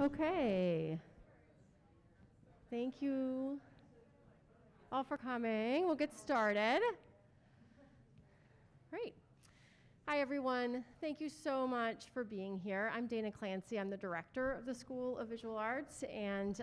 Okay. Thank you all for coming. We'll get started. Great. Hi, everyone. Thank you so much for being here. I'm Dana Clancy. I'm the director of the School of Visual Arts, and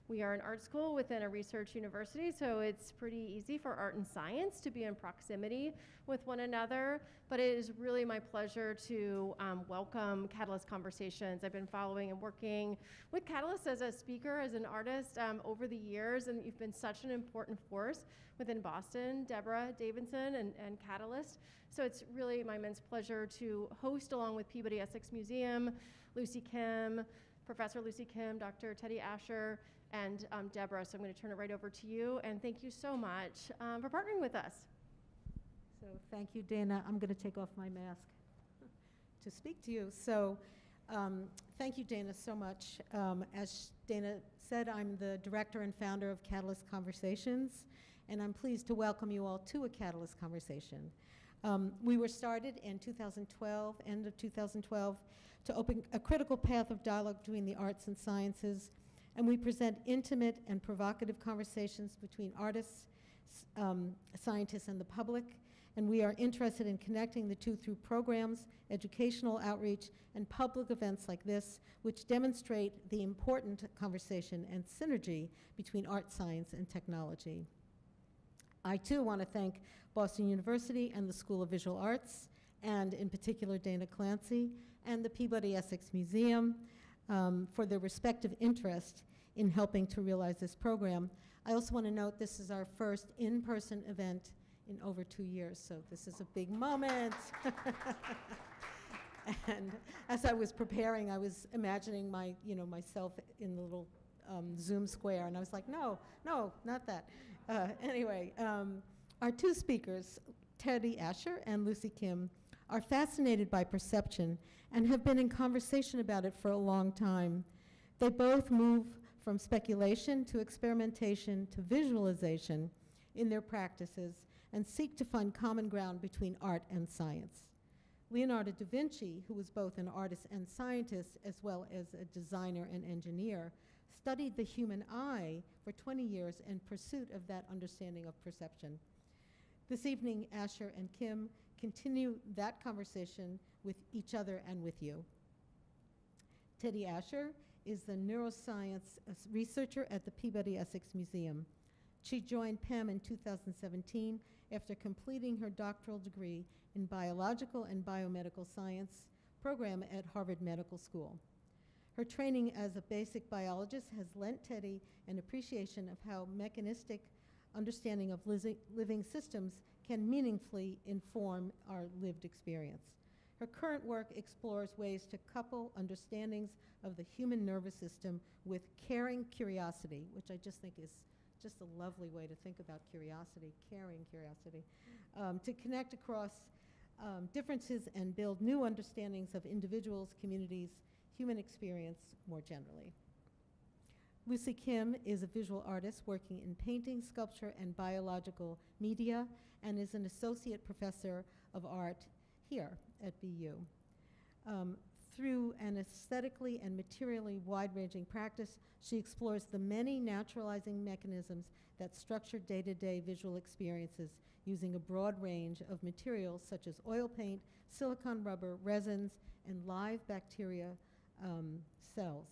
we are an art school within a research university, so it's pretty easy for art and science to be in proximity with one another. But it is really my pleasure to welcome Catalyst Conversations. I've been following and working with Catalyst as a speaker, as an artist over the years, and you've been such an important force within Boston, Deborah Davidson and Catalyst. So it's really my immense pleasure to host, along with Peabody Essex Museum, Lucy Kim, Professor Lucy Kim, Dr. Tedi Asher, and Deborah. So I'm going to turn it right over to you, and thank you so much for partnering with us. So thank you, Dana. I'm going to take off my mask to speak to you. So thank you, Dana, so much. As Dana said, I'm the director and founder of Catalyst Conversations, and I'm pleased to welcome you all to a Catalyst Conversation. We were started in 2012, end of 2012, to open a critical path of dialogue between the arts and sciences, and we present intimate and provocative conversations between artists, scientists, and the public, and we are interested in connecting the two through programs, educational outreach, and public events like this, which demonstrate the important conversation and synergy between art, science, and technology. I, too, want to thank Boston University and the School of Visual Arts, and in particular Dana Clancy, and the Peabody Essex Museum for their respective interest in helping to realize this program. I also want to note this is our first in-person event in over 2 years, so this is a big moment. And as I was preparing, I was imagining myself in the little Zoom square, and I was like, no, not that. Anyway, our two speakers, Tedi Asher and Lucy Kim, are fascinated by perception and have been in conversation about it for a long time. They both move from speculation to experimentation to visualization in their practices and seek to find common ground between art and science. Leonardo da Vinci, who was both an artist and scientist as well as a designer and engineer, studied the human eye for 20 years in pursuit of that understanding of perception. This evening, Asher and Kim continue that conversation with each other and with you. Tedi Asher is the neuroscience researcher at the Peabody Essex Museum. She joined PEM in 2017 after completing her doctoral degree in biological and biomedical science program at Harvard Medical School. Her training as a basic biologist has lent Tedi an appreciation of how mechanistic understanding of living systems can meaningfully inform our lived experience. Her current work explores ways to couple understandings of the human nervous system with caring curiosity, which I just think is just a lovely way to think about curiosity, caring curiosity, to connect across differences and build new understandings of individuals, communities, human experience more generally. Lucy Kim is a visual artist working in painting, sculpture, and biological media, and is an associate professor of art here at BU. Through an aesthetically and materially wide-ranging practice, she explores the many naturalizing mechanisms that structure day-to-day visual experiences using a broad range of materials such as oil paint, silicone rubber, resins, and live bacteria cells.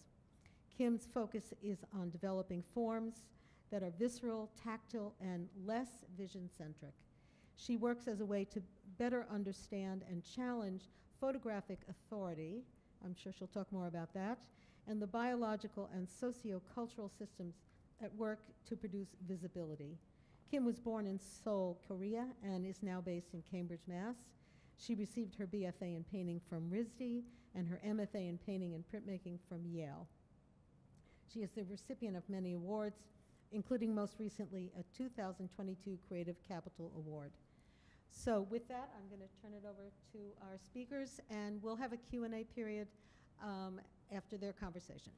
Kim's focus is on developing forms that are visceral, tactile, and less vision-centric. She works as a way to better understand and challenge photographic authority, I'm sure she'll talk more about that, and the biological and socio-cultural systems at work to produce visibility. Kim was born in Seoul, Korea, and is now based in Cambridge, Mass. She received her BFA in painting from RISD and her MFA in painting and printmaking from Yale. She is the recipient of many awards, including most recently a 2022 Creative Capital Award. So with that, I'm going to turn it over to our speakers, and we'll have a Q&A period after their conversation.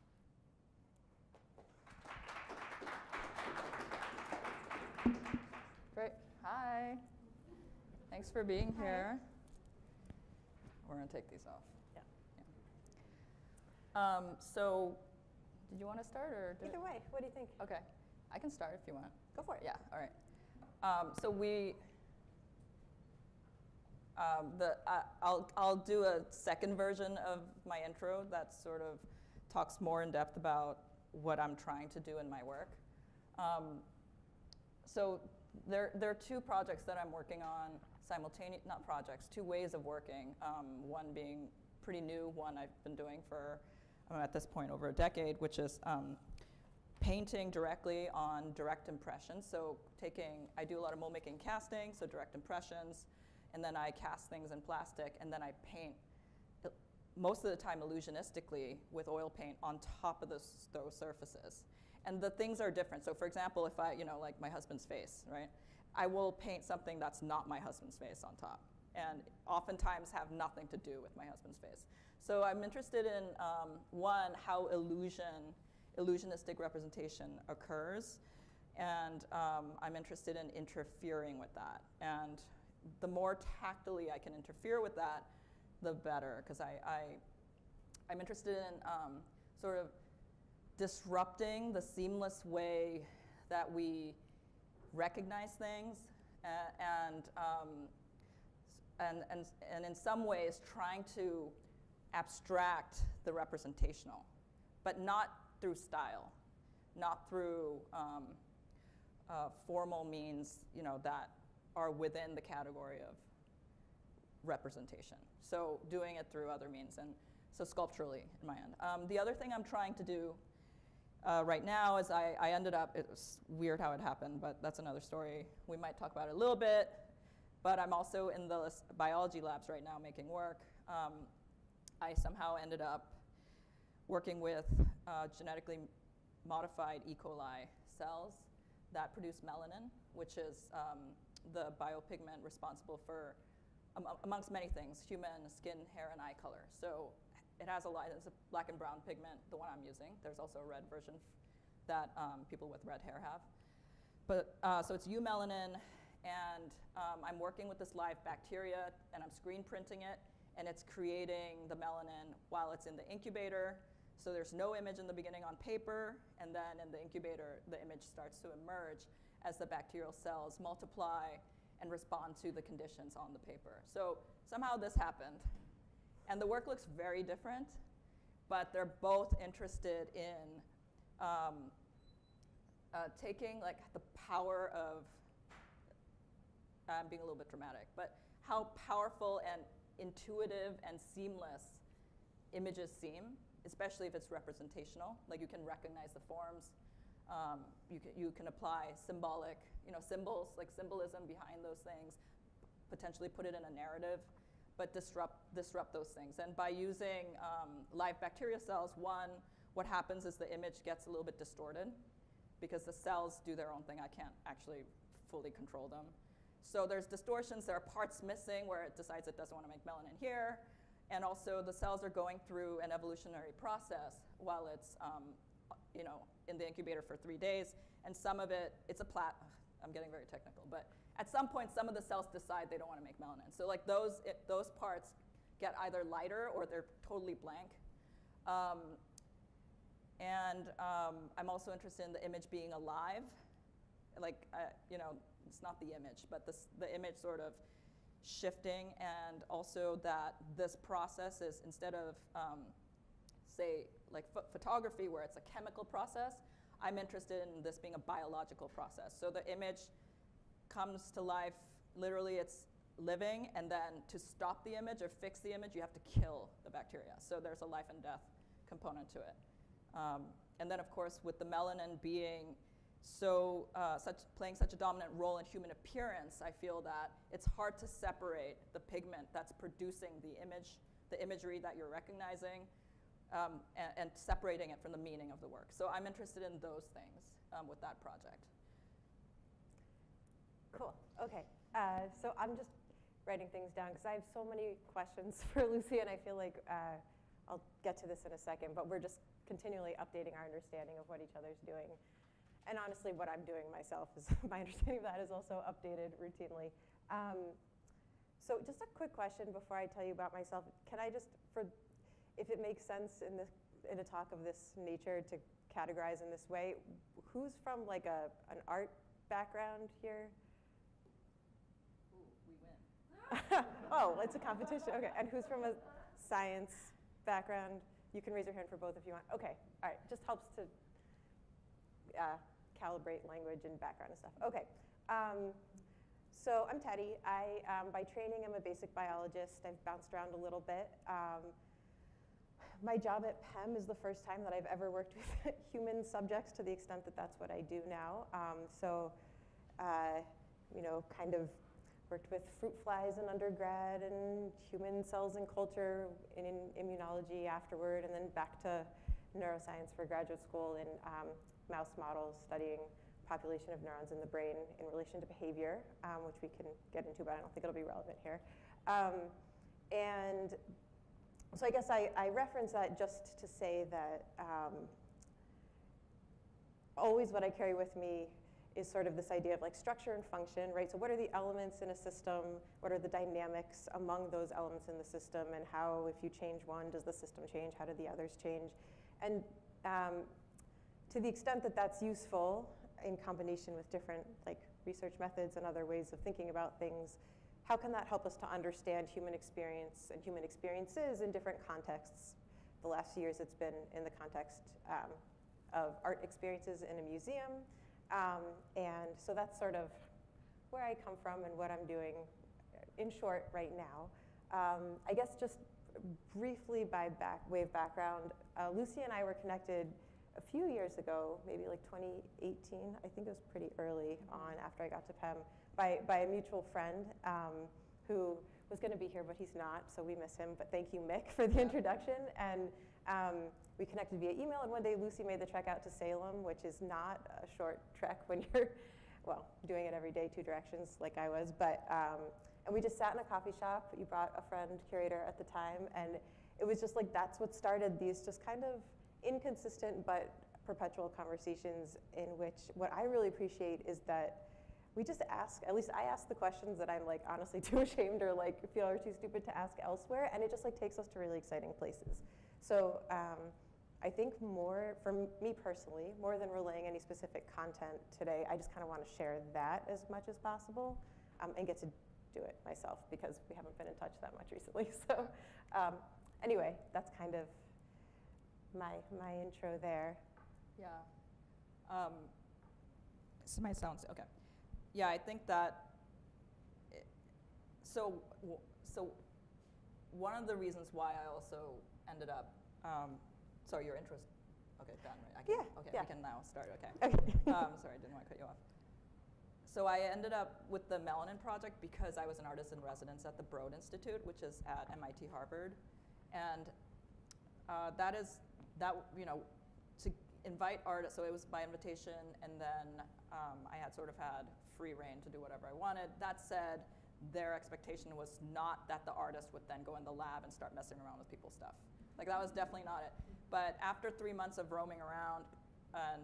Great. Hi. Thanks for being here. We're going to take these off. Yeah. So, did you want to start or? Either way, what do you think? Okay, I can start if you want. Go for it. Yeah. All right. So we. I'll do a second version of my intro that sort of talks more in depth about what I'm trying to do in my work. So there are two projects that I'm working on simultaneously, not projects, two ways of working. One being pretty new, one I've been doing for, at this point, over a decade, which is painting directly on direct impressions. So I do a lot of mold making casting, so direct impressions, and then I cast things in plastic, and then I paint, most of the time illusionistically, with oil paint on top of those surfaces. And the things are different. So for example, if I, like my husband's face, right? I will paint something that's not my husband's face on top, and oftentimes have nothing to do with my husband's face. So I'm interested in, one, how illusionistic representation occurs, and I'm interested in interfering with that. And the more tactily I can interfere with that, the better, because I'm interested in sort of disrupting the seamless way that we recognize things, and in some ways trying to abstract the representational, but not through style, not through formal means, that are within the category of representation. So doing it through other means, and so sculpturally in my end. The other thing I'm trying to do right now is I ended up, it was weird how it happened, but that's another story. We might talk about it a little bit, but I'm also in the biology labs right now making work. I somehow ended up working with genetically modified E. coli cells that produce melanin, which is the biopigment responsible for, amongst many things, human skin, hair, and eye color. So it has it's a black and brown pigment, the one I'm using. There's also a red version that people with red hair have. But so it's eumelanin, and I'm working with this live bacteria, and I'm screen printing it, and it's creating the melanin while it's in the incubator. So there's no image in the beginning on paper, and then in the incubator, the image starts to emerge as the bacterial cells multiply and respond to the conditions on the paper. So somehow this happened. And the work looks very different, but they're both interested in taking like the power of, I'm being a little bit dramatic, but how powerful and intuitive and seamless images seem, especially if it's representational. Like you can recognize the forms. You can apply symbolic, symbols, like symbolism behind those things, potentially put it in a narrative, but disrupt those things. And by using live bacteria cells, one, what happens is the image gets a little bit distorted because the cells do their own thing. I can't actually fully control them. So there's distortions, there are parts missing where it decides it doesn't want to make melanin here. And also the cells are going through an evolutionary process while it's in the incubator for 3 days. And some of it, I'm getting very technical, but at some point, some of the cells decide they don't want to make melanin. So like those parts get either lighter or they're totally blank. I'm also interested in the image being alive. Like, it's not the image, but the image sort of shifting, and also that this process is, instead of, say, like photography where it's a chemical process, I'm interested in this being a biological process. So the image comes to life, literally it's living, and then to stop the image or fix the image, you have to kill the bacteria. So there's a life and death component to it. And then of course, with the melanin being playing such a dominant role in human appearance, I feel that it's hard to separate the pigment that's producing the imagery that you're recognizing, and separating it from the meaning of the work. So I'm interested in those things with that project. Cool. Okay. So I'm just writing things down because I have so many questions for Lucy, and I feel like I'll get to this in a second, but we're just continually updating our understanding of what each other's doing. And honestly, what I'm doing myself is, my understanding of that is also updated routinely. So just a quick question before I tell you about myself. Can I just, if it makes sense in a talk of this nature to categorize in this way. Who's from like an art background here? Ooh, we win. Oh, it's a competition. Okay, and who's from a science background? You can raise your hand for both if you want. Okay, all right, just helps to calibrate language and background and stuff. Okay, so I'm Tedi. I, by training, I'm a basic biologist. I've bounced around a little bit. My job at PEM is the first time that I've ever worked with human subjects to the extent that that's what I do now. You know, kind of worked with fruit flies in undergrad and human cells and culture in immunology afterward, and then back to neuroscience for graduate school in mouse models studying population of neurons in the brain in relation to behavior, which we can get into, but I don't think it'll be relevant here. And so I guess I reference that just to say that always what I carry with me is sort of this idea of like structure and function, right? So what are the elements in a system? What are the dynamics among those elements in the system? And how, if you change one, does the system change? How do the others change? And to the extent that that's useful in combination with different like research methods and other ways of thinking about things, how can that help us to understand human experience and human experiences in different contexts? The last few years it's been in the context of art experiences in a museum. And so that's sort of where I come from and what I'm doing in short right now. I guess just briefly by way of background, Lucy and I were connected a few years ago, maybe like 2018. I think it was pretty early on after I got to PEM, by a mutual friend who was going to be here, but he's not, so we miss him. But thank you, Mick, for the introduction. And we connected via email, and one day Lucy made the trek out to Salem, which is not a short trek when you're, well, doing it every day, 2 directions like I was. But and we just sat in a coffee shop. You brought a friend, curator at the time, and it was just like that's what started these just kind of inconsistent but perpetual conversations in which what I really appreciate is that we just ask, at least I ask the questions that I'm like honestly too ashamed or like feel are too stupid to ask elsewhere, and it just like takes us to really exciting places. So I think more, for me personally, more than relaying any specific content today, I just kind of want to share that as much as possible and get to do it myself because we haven't been in touch that much recently. So anyway, that's kind of my intro there. Yeah. So my sounds okay. Yeah, I think that. So one of the reasons why I also ended up. Sorry, your interest. Okay, done. Right? Okay, yeah. we can now start. Okay. Okay. Sorry, I didn't want to cut you off. So I ended up with the Melanin Project because I was an artist in residence at the Broad Institute, which is at MIT Harvard, and to invite artists. So it was by invitation, and then I had sort of had free reign to do whatever I wanted. That said, their expectation was not that the artist would then go in the lab and start messing around with people's stuff. Like that was definitely not it. But after 3 months of roaming around and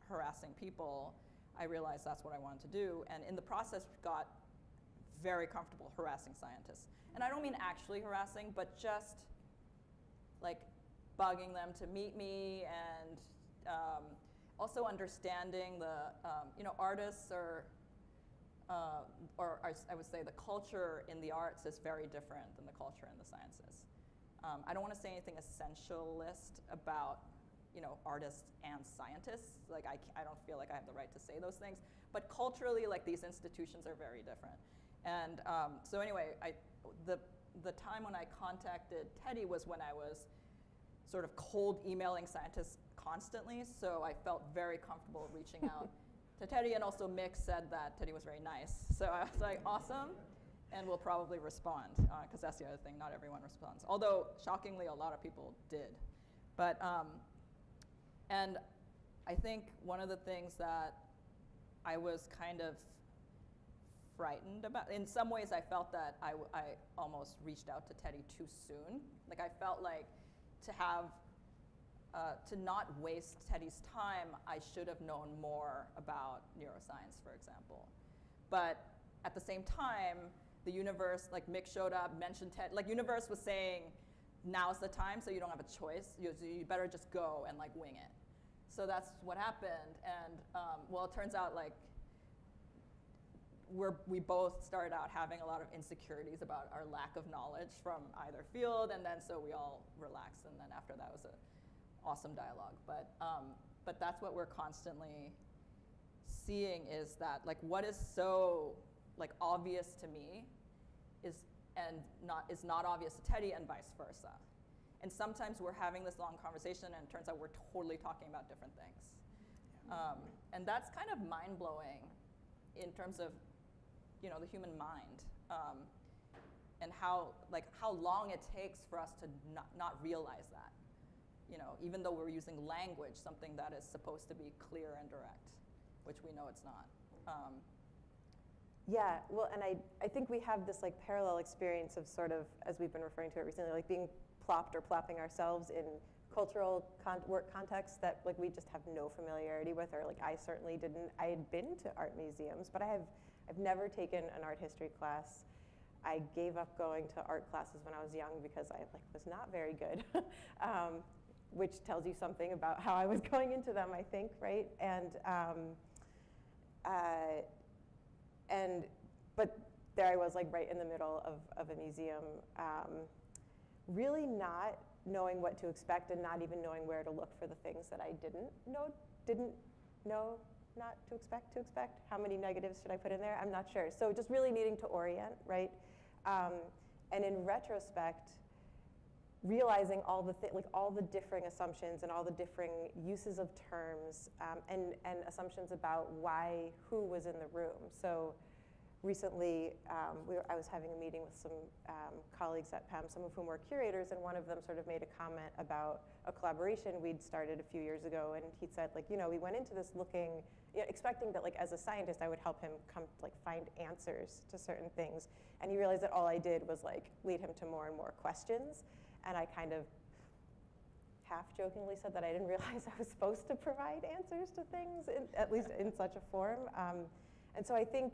harassing people, I realized that's what I wanted to do. And in the process, got very comfortable harassing scientists. And I don't mean actually harassing, but just like bugging them to meet me, and also understanding the, artists are, or I would say the culture in the arts is very different than the culture in the sciences. I don't want to say anything essentialist about, artists and scientists. Like I don't feel like I have the right to say those things. But culturally, like these institutions are very different. And so anyway, the time when I contacted Tedi was when I was sort of cold emailing scientists constantly. So I felt very comfortable reaching out to Tedi, and also Mick said that Tedi was very nice. So I was like, awesome. And we'll probably respond, because that's the other thing, not everyone responds. Although, shockingly, a lot of people did. But, and I think one of the things that I was kind of frightened about, in some ways I felt that I almost reached out to Tedi too soon. Like I felt like to not waste Tedi's time, I should have known more about neuroscience, for example. But at the same time, the universe, like Mick showed up, mentioned Tedi, like universe was saying, now's the time, so you don't have a choice. You better just go and like wing it. So that's what happened, and well, it turns out like we both started out having a lot of insecurities about our lack of knowledge from either field, and then so we all relaxed, and then after that was an awesome dialogue. But that's what we're constantly seeing, is that like what is so like obvious to me is not obvious to Tedi, and vice versa. And sometimes we're having this long conversation, and it turns out we're totally talking about different things. And that's kind of mind-blowing in terms of, you know, the human mind, and how long it takes for us to not realize that. You know, even though we're using language, something that is supposed to be clear and direct, which we know it's not. Yeah, well, and I think we have this like parallel experience of sort of, as we've been referring to it recently, like being plopped or plopping ourselves in cultural work contexts that like we just have no familiarity with, or like I certainly didn't. I had been to art museums, but I've never taken an art history class. I gave up going to art classes when I was young because I like was not very good, which tells you something about how I was going into them, I think, right? But there I was, like right in the middle of a museum, really not knowing what to expect, and not even knowing where to look for the things that I didn't know not to expect. How many negatives should I put in there? I'm not sure. So just really needing to orient, right? And in retrospect, realizing all the differing assumptions and all the differing uses of terms, and assumptions about who was in the room. So recently, I was having a meeting with some colleagues at PEM, some of whom were curators, and one of them sort of made a comment about a collaboration we'd started a few years ago, and he said, like, you know, we went into this looking, you know, expecting that, like, as a scientist, I would help him come, like, find answers to certain things, and he realized that all I did was, like, lead him to more and more questions, and I kind of half-jokingly said that I didn't realize I was supposed to provide answers to things, at least in such a form, and so I think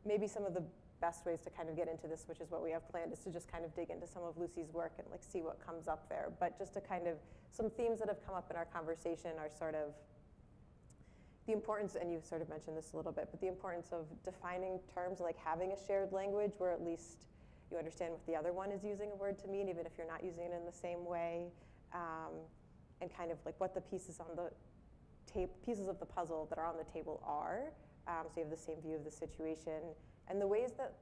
maybe some of the best ways to kind of get into this, which is what we have planned, is to just kind of dig into some of Lucy's work and like see what comes up there. But just to kind of, some themes that have come up in our conversation are sort of the importance, and you sort of mentioned this a little bit, but the importance of defining terms, like having a shared language where at least you understand what the other one is using a word to mean, even if you're not using it in the same way, and kind of like what the pieces on the pieces of the puzzle that are on the table are. So you have the same view of the situation, and the ways that,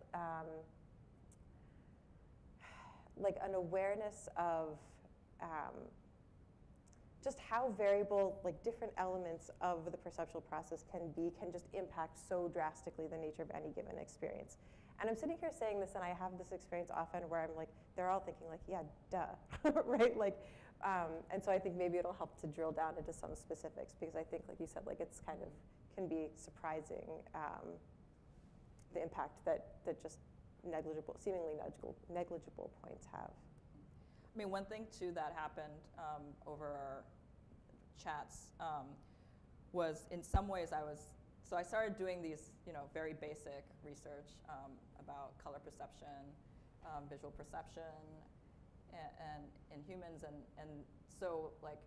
like an awareness of just how variable, like different elements of the perceptual process can just impact so drastically the nature of any given experience. And I'm sitting here saying this, and I have this experience often where I'm like, they're all thinking like, yeah, duh, right? Like, and so I think maybe it'll help to drill down into some specifics, because I think, like you said, like it's kind of can be surprising, the impact that just seemingly negligible points have. I mean, one thing too that happened over our chats was, in some ways, I started doing these, you know, very basic research about color perception, visual perception, and in humans, and so like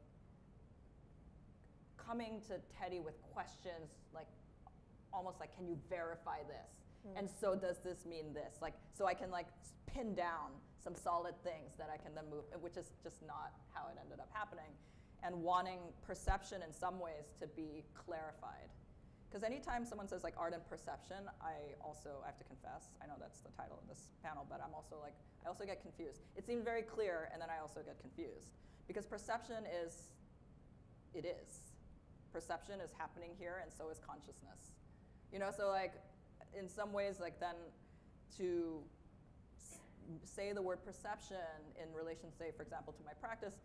coming to Tedi with questions, like almost like, can you verify this? And so does this mean this? Like, so I can like pin down some solid things that I can then move, which is just not how it ended up happening. And wanting perception in some ways to be clarified. Because anytime someone says like art and perception, I have to confess, I know that's the title of this panel, but I also get confused. It seemed very clear, and then I also get confused. Because perception is. Perception is happening here, and so is consciousness. You know, so like, in some ways, like then to say the word perception in relation, say, for example, to my practice,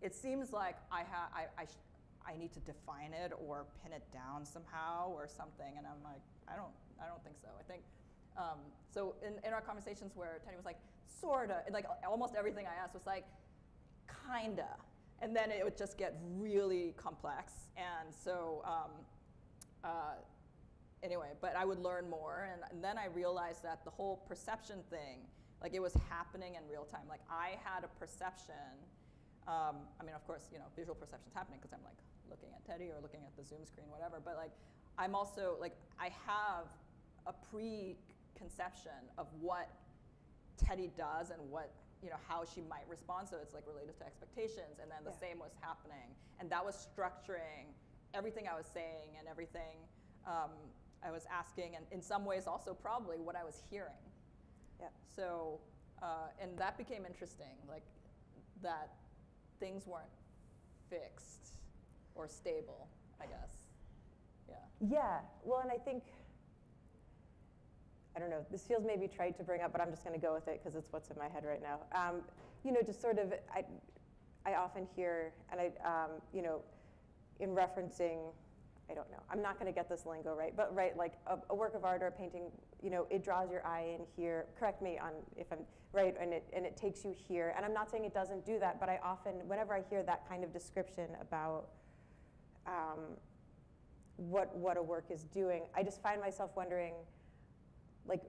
it seems like I need to define it or pin it down somehow or something, and I'm like, I don't think so. I think, so in our conversations where Tedi was like, sorta, like almost everything I asked was like, kinda. And then it would just get really complex. And so anyway, but I would learn more. And then I realized that the whole perception thing Like it was happening in real time. Like I had a perception. I mean, of course, visual perception's happening because I'm like looking at Tedi or looking at the Zoom screen, whatever. But like, I'm also like, I have a preconception of what Tedi does and what, how she might respond. So it's like related to expectations. And then the same was happening. And that was structuring everything I was saying and everything I was asking. And in some ways also probably what I was hearing. Yeah. So, and that became interesting, like that things weren't fixed or stable, I guess. Yeah. Yeah, well, and I think, I don't know, this feels maybe trite to bring up, but I'm just going to go with it because it's what's in my head right now. Just sort of, I often hear, and in referencing, I don't know, I'm not going to get this lingo right, but like a work of art or a painting, it draws your eye in here. Correct me on if I'm right, and it takes you here. And I'm not saying it doesn't do that, but I often, whenever I hear that kind of description about what a work is doing, I just find myself wondering, like,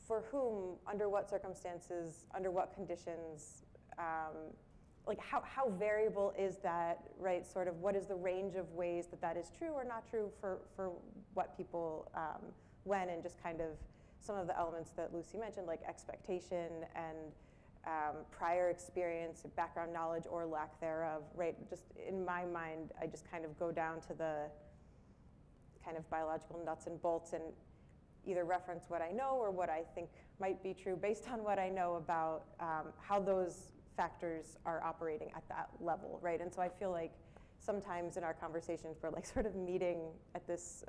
for whom, under what circumstances, under what conditions, like how variable is that, right? Sort of what is the range of ways that is true or not true for what people, when, and just kind of some of the elements that Lucy mentioned, like expectation and prior experience, background knowledge or lack thereof, right? Just in my mind, I just kind of go down to the kind of biological nuts and bolts and either reference what I know or what I think might be true based on what I know about how those factors are operating at that level, right? And so I feel like sometimes in our conversations we're like sort of meeting at this,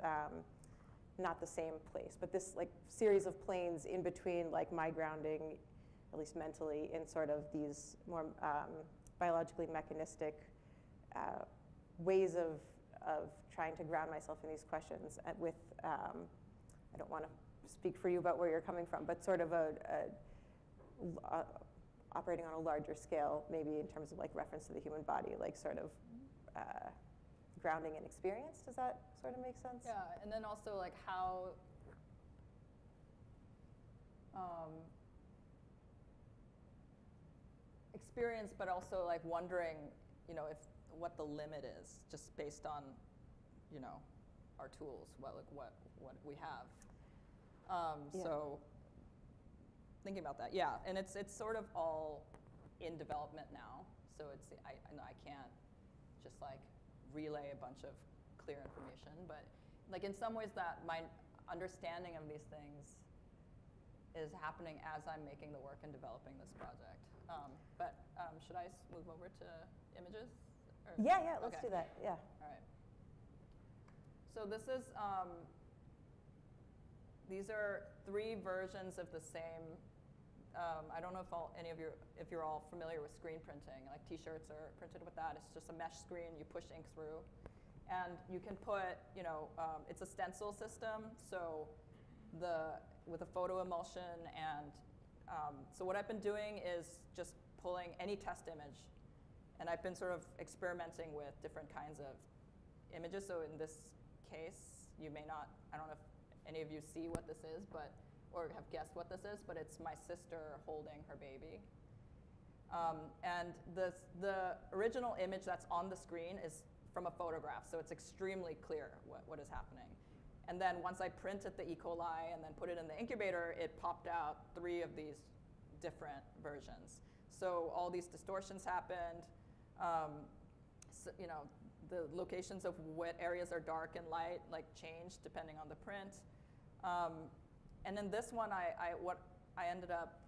not the same place, but this like series of planes in between like my grounding, at least mentally, in sort of these more biologically mechanistic ways of trying to ground myself in these questions with, I don't want to speak for you about where you're coming from, but sort of operating on a larger scale, maybe in terms of like reference to the human body, like sort of grounding in experience. Does that sort of make sense? Yeah, and then also like how experience, but also like wondering, if what the limit is, just based on, our tools, what we have. So thinking about that, yeah, and it's sort of all in development now. So I know I can't just like relay a bunch of clear information, but like in some ways that my understanding of these things is happening as I'm making the work and developing this project. But should I move over to images? Or? Yeah, let's do that, yeah. All right. So this is, these are 3 versions of the same. I don't know if you're all familiar with screen printing. Like T-shirts are printed with that. It's just a mesh screen. You push ink through, and you can put, it's a stencil system. So with a photo emulsion, and so what I've been doing is just pulling any test image, and I've been sort of experimenting with different kinds of images. So in this case, you may not, I don't know if any of you see what this is, or have guessed what this is, but it's my sister holding her baby. And the original image that's on the screen is from a photograph, so it's extremely clear what is happening. And then once I printed the E. coli and then put it in the incubator, it popped out 3 of these different versions. So all these distortions happened. So, the locations of what areas are dark and light like changed depending on the print. And then this one, what I ended up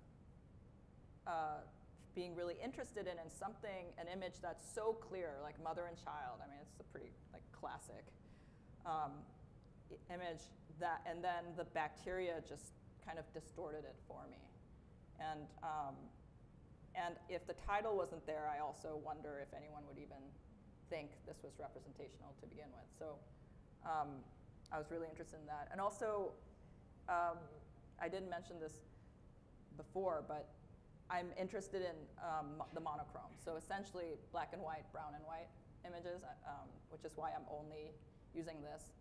being really interested in an image that's so clear, like mother and child. I mean, it's a pretty like classic image and then the bacteria just kind of distorted it for me. And if the title wasn't there, I also wonder if anyone would even think this was representational to begin with. So I was really interested in that. And also, I didn't mention this before, but I'm interested in the monochrome. So essentially black and white, brown and white images, which is why I'm only using this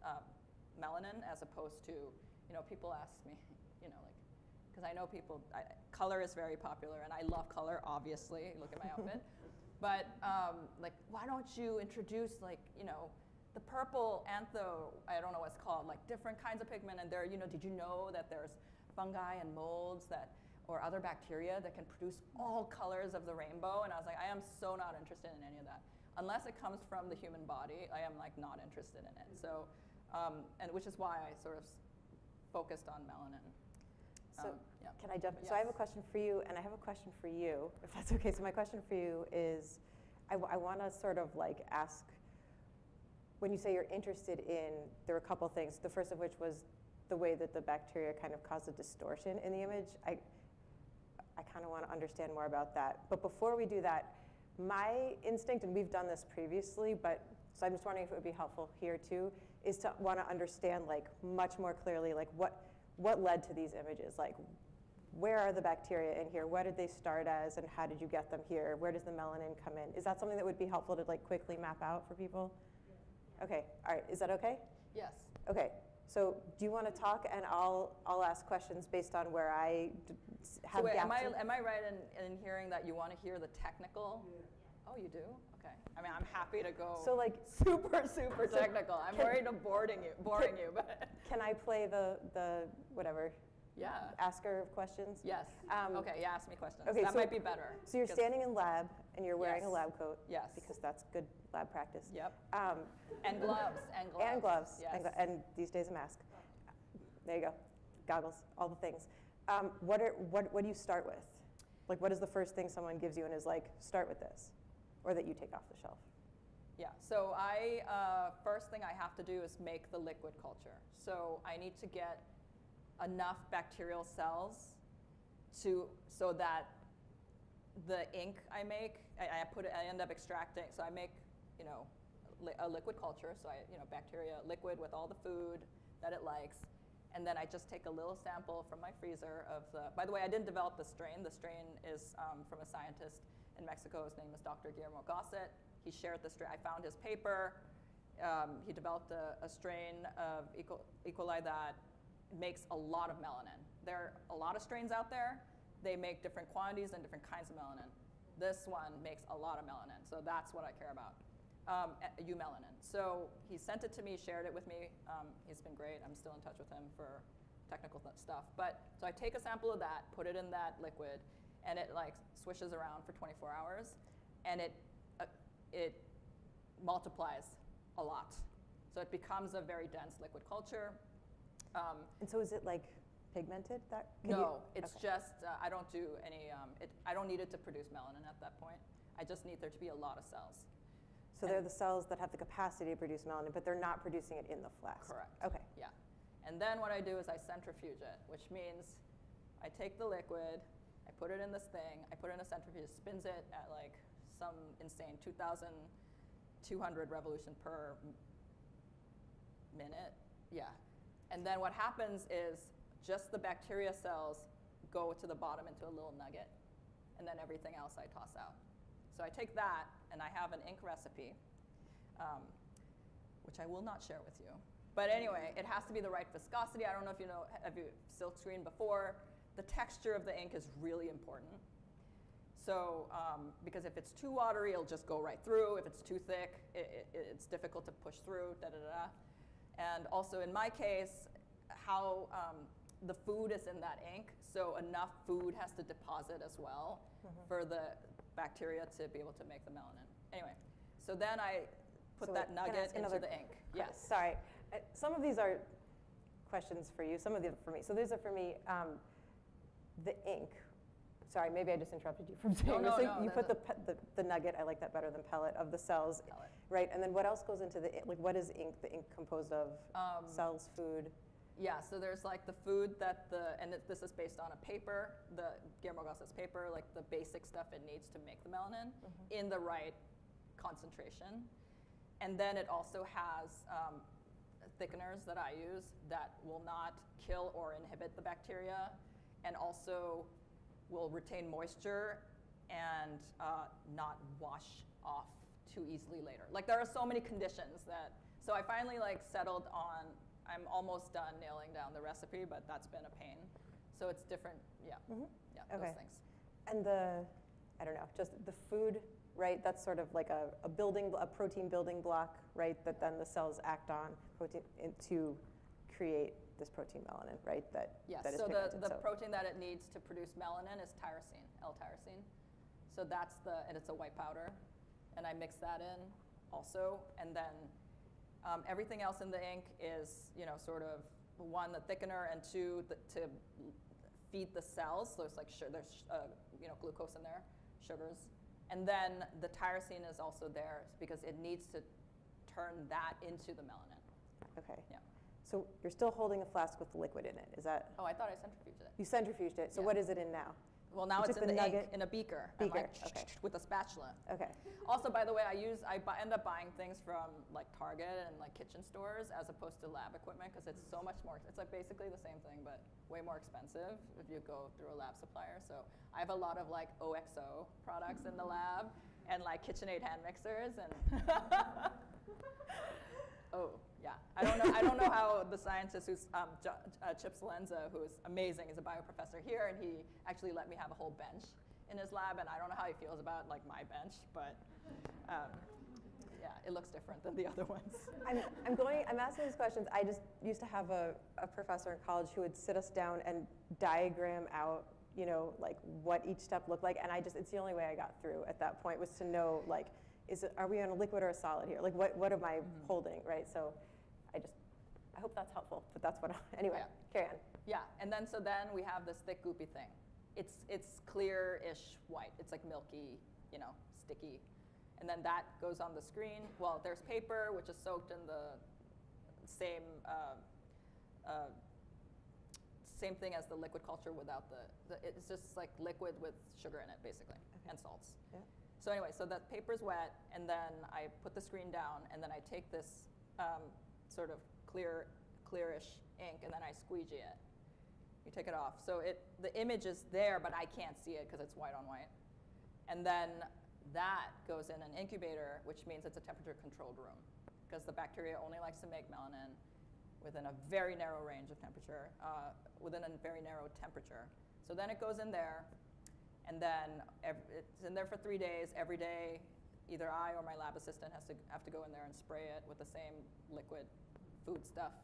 melanin as opposed to, people ask me, like, because I know people, color is very popular, and I love color, obviously. Look at my outfit. But like, why don't you introduce, like, you know, the purple antho, I don't know what it's called, like different kinds of pigment, and there, you know, did you know that there's fungi and molds that, or other bacteria that can produce all colors of the rainbow? And I was like, I am so not interested in any of that. Unless it comes from the human body, I am like not interested in it. So, and which is why I sort of focused on melanin. So Yeah. can I jump in? Yes. So I have a question for you, and I have a question for you, if that's okay. So my question for you is, I want to sort of like ask, when you say you're interested in, there are a couple things. The first of which was the way that the bacteria kind of cause a distortion in the image. I kind of want to understand more about that. But before we do that, my instinct, and we've done this previously, but so I'm just wondering if it would be helpful here too, is to want to understand like much more clearly like what led to these images. Like, where are the bacteria in here? What did they start as, and how did you get them here? Where does the melanin come in? Is that something that would be helpful to like quickly map out for people? Okay, all right, is that okay? Yes. Okay, so do you want to talk, and I'll ask questions based on where I have So wait, gaps. am I right in hearing that you want to hear the technical? Yeah. Oh, you do? Okay. I mean, I'm happy to go So like, super technical. I'm worried of boring you, but can I play the whatever, yeah. asker of questions? Yes. Okay, yeah, ask me questions. okay, That so- might be better. So you're 'cause- standing in lab, and you're wearing a Yes. lab coat. Yes. Because that's good lab practice. Yep. Um, And gloves. and gloves. Yes. And these days a mask. There you go. Goggles, all the things. What do you start with? Like, what is the first thing someone gives you and is like, start with this? Or that you take off the shelf? Yeah, so first thing I have to do is make the liquid culture. So I need to get enough bacterial cells so that the ink I make, I end up extracting, so I make, you know, a liquid culture, so bacteria liquid with all the food that it likes, and then I just take a little sample from my freezer of by the way, I didn't develop the strain. The strain is from a scientist in Mexico. His name is Dr. Guillermo Gosset. He shared the strain. I found his paper. He developed a strain of E. coli that makes a lot of melanin. There are a lot of strains out there. They make different quantities and different kinds of melanin. This one makes a lot of melanin, so that's what I care about, eumelanin. So he sent it to me, shared it with me. He's been great. I'm still in touch with him for technical stuff. But so I take a sample of that, put it in that liquid, and it like swishes around for 24 hours, and it multiplies a lot. So it becomes a very dense liquid culture. And so is it like pigmented? It's just, I don't do any, I don't need it to produce melanin at that point. I just need there to be a lot of cells. So they're the cells that have the capacity to produce melanin, but they're not producing it in the flask. Correct. Okay. Yeah. And then what I do is I centrifuge it, which means I take the liquid, I put it in this thing, I put it in a centrifuge, spins it at like some insane 2,200 revolution per minute. Yeah. And then what happens is just the bacteria cells go to the bottom into a little nugget, and then everything else I toss out. So I take that, and I have an ink recipe, which I will not share with you. But anyway, it has to be the right viscosity. I don't know if you know, have you silkscreened before? The texture of the ink is really important. So, because if it's too watery, it'll just go right through. If it's too thick, it's difficult to push through, da-da-da. And also in my case, how the food is in that ink, so enough food has to deposit as well for the bacteria to be able to make the melanin. Anyway, so then I put that nugget into the ink. Yes. Sorry. Some of these are questions for you, some of them are for me. So these are for me. The ink. Sorry, maybe I just interrupted you from saying this. No, you put the nugget, I like that better than pellet, of the cells. Pellet. Right, and then what else goes into the ink? Like, what is ink? The ink composed of cells, food? Yeah, so there's like the food that this is based on a paper, the Guillermo Gosset's paper, like the basic stuff it needs to make the melanin in the right concentration. And then it also has thickeners that I use that will not kill or inhibit the bacteria, and also will retain moisture and not wash off too easily later. Like, there are so many conditions so I finally like settled on, I'm almost done nailing down the recipe, but that's been a pain. So it's different, yeah, yeah, Okay. those things. And I don't know, just the food, right? That's sort of like a protein building block, right? That then the cells act on to create this protein melanin, right? Yes, that is so pigmented. the protein that it needs to produce melanin is tyrosine, L-tyrosine. So and it's a white powder. And I mix that in also. And then everything else in the ink is, sort of one, the thickener, and two, to feed the cells. So it's like there's glucose in there, sugars. And then the tyrosine is also there because it needs to turn that into the melanin. Okay. Yeah. So you're still holding a flask with liquid in it, is that? Oh, I thought I centrifuged it. You centrifuged it, so Yeah. what is it in now? Well, now You it's took in the the ink, nugget- in a beaker. Beaker, I'm like, okay. with a spatula. Okay. Also, by the way, I end up buying things from like Target and like kitchen stores as opposed to lab equipment because it's so much more. It's like basically the same thing, but way more expensive if you go through a lab supplier. So I have a lot of like OXO products in the lab and like KitchenAid hand mixers and. Oh yeah, I don't know how the scientist who's Chip Salenza, who is amazing, is a bioprofessor here, and he actually let me have a whole bench in his lab, and I don't know how he feels about like my bench, but yeah, it looks different than the other ones. I'm asking these questions. I just used to have a professor in college who would sit us down and diagram out, like what each step looked like, and it's the only way I got through at that point was to know like, are we on a liquid or a solid here? Like what am I holding, right? So I hope that's helpful, but that's what, anyway, carry on. Yeah, and then we have this thick goopy thing. It's clear-ish white. It's like milky, sticky. And then that goes on the screen. Well, there's paper, which is soaked in the same thing as the liquid culture without it's just like liquid with sugar in it, basically, and salts. Yeah. So anyway, so that paper's wet, and then I put the screen down, and then I take this sort of clearish ink, and then I squeegee it. You take it off. So the image is there, but I can't see it because it's white on white. And then that goes in an incubator, which means it's a temperature-controlled room, because the bacteria only likes to make melanin within a very narrow range of temperature, within a very narrow temperature. So then it goes in there, and then it's in there for 3 days. Every day, either I or my lab assistant have to go in there and spray it with the same liquid food stuff.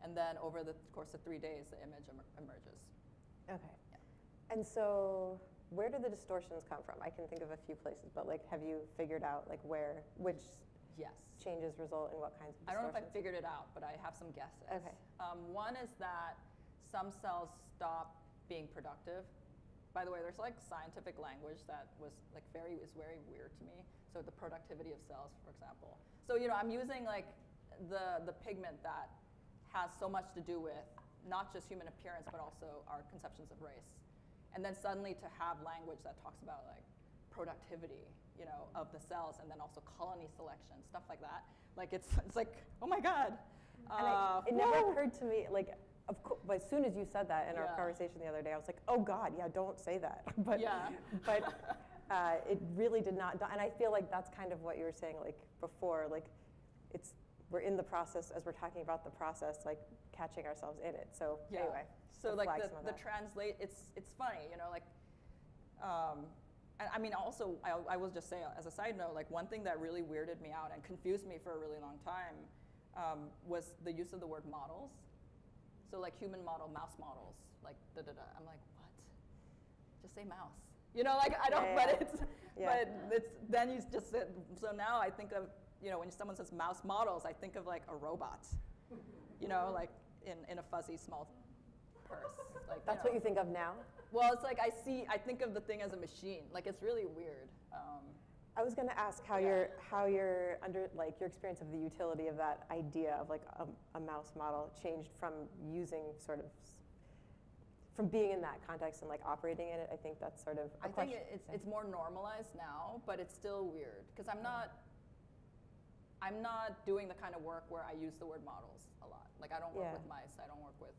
And then over the course of 3 days, the image emerges. Okay. Yeah. And so where do the distortions come from? I can think of a few places, but like, have you figured out like which Yes. changes result in what kinds of distortions? I don't know if I figured it out, but I have some guesses. Okay. One is that some cells stop being productive. By the way, there's like scientific language that is very weird to me. So the productivity of cells, for example. So I'm using like the pigment that has so much to do with not just human appearance, but also our conceptions of race. And then suddenly to have language that talks about like productivity, of the cells, and then also colony selection, stuff like that. Like it's like, oh my God. And it never occurred to me, like, of course, but as soon as you said that in our conversation the other day, I was like, oh God, yeah, don't say that. But it really did not. And I feel like that's kind of what you were saying, like before, like we're in the process as we're talking about the process, like catching ourselves in it. So anyway. So like the translate, it's funny, like. And I mean, also, I will just say as a side note, like one thing that really weirded me out and confused me for a really long time was the use of the word models. So like human model, mouse models, like da-da-da. I'm like, what? Just say mouse. Like I don't, but it's, then you just said, so now I think of, when someone says mouse models, I think of like a robot, like in a fuzzy small purse. Like, That's what you think of now? Well, it's like I think of the thing as a machine. Like it's really weird. I was going to ask how your experience of the utility of that idea of like a mouse model changed from from being in that context and like operating in it. I think that's sort of a question. I think it's more normalized now, but it's still weird because I'm not doing the kind of work where I use the word models a lot. Like I don't work with mice. I don't work with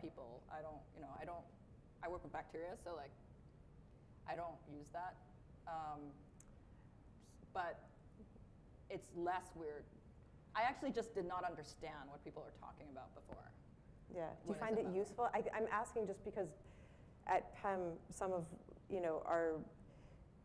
people. I work with bacteria, so like, I don't use that. But it's less weird. I actually just did not understand what people are talking about before. Yeah. Do you When find is it it useful? I'm asking just because at PEM, some of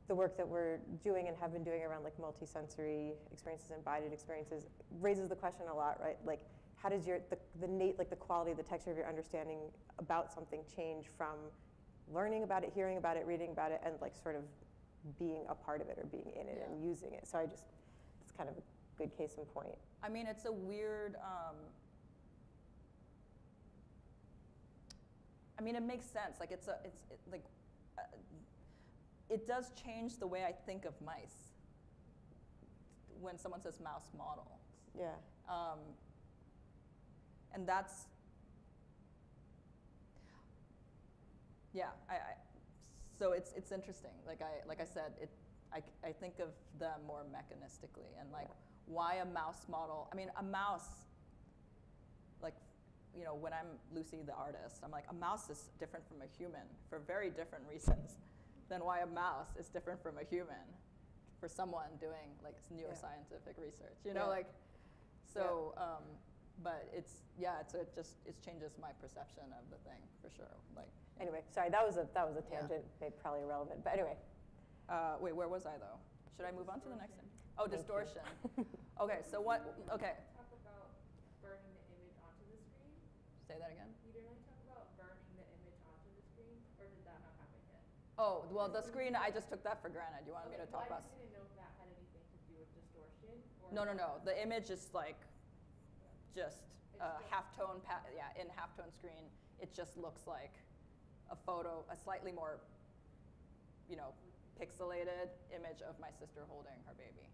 the work that we're doing and have been doing around like multisensory experiences, embodied experiences, raises the question a lot, right? Like, how does the quality, the texture of your understanding about something change from learning about it, hearing about it, reading about it, and like sort of being a part of it or being in it Yeah. and using it? So it's kind of a good case in point. I mean, it's a weird. I mean, it makes sense. Like it does change the way I think of mice when someone says mouse model. Yeah. And that's, yeah. So it's interesting. Like I said, I think of them more mechanistically and like why a mouse model. I mean, a mouse. Like, when I'm Lucy the artist, I'm like, a mouse is different from a human for very different reasons than why a mouse is different from a human for someone doing like neuroscientific research. Like, so. But it changes my perception of the thing for sure. Like. Anyway, sorry, that was a tangent, probably irrelevant. But anyway. Wait, where was I though? Should I move on to the next thing? Oh, distortion. Okay, so what? Okay. Talk about burning the image onto the screen. Say that again. You didn't talk about burning the image onto the screen, or did that not happen yet? Oh, well, the screen, I just took that for granted. You wanted me to talk well, about? I just didn't know if that had anything to do with distortion. Or No. The image is like just halftone, in halftone screen. It just looks like a photo, a slightly more, pixelated image of my sister holding her baby.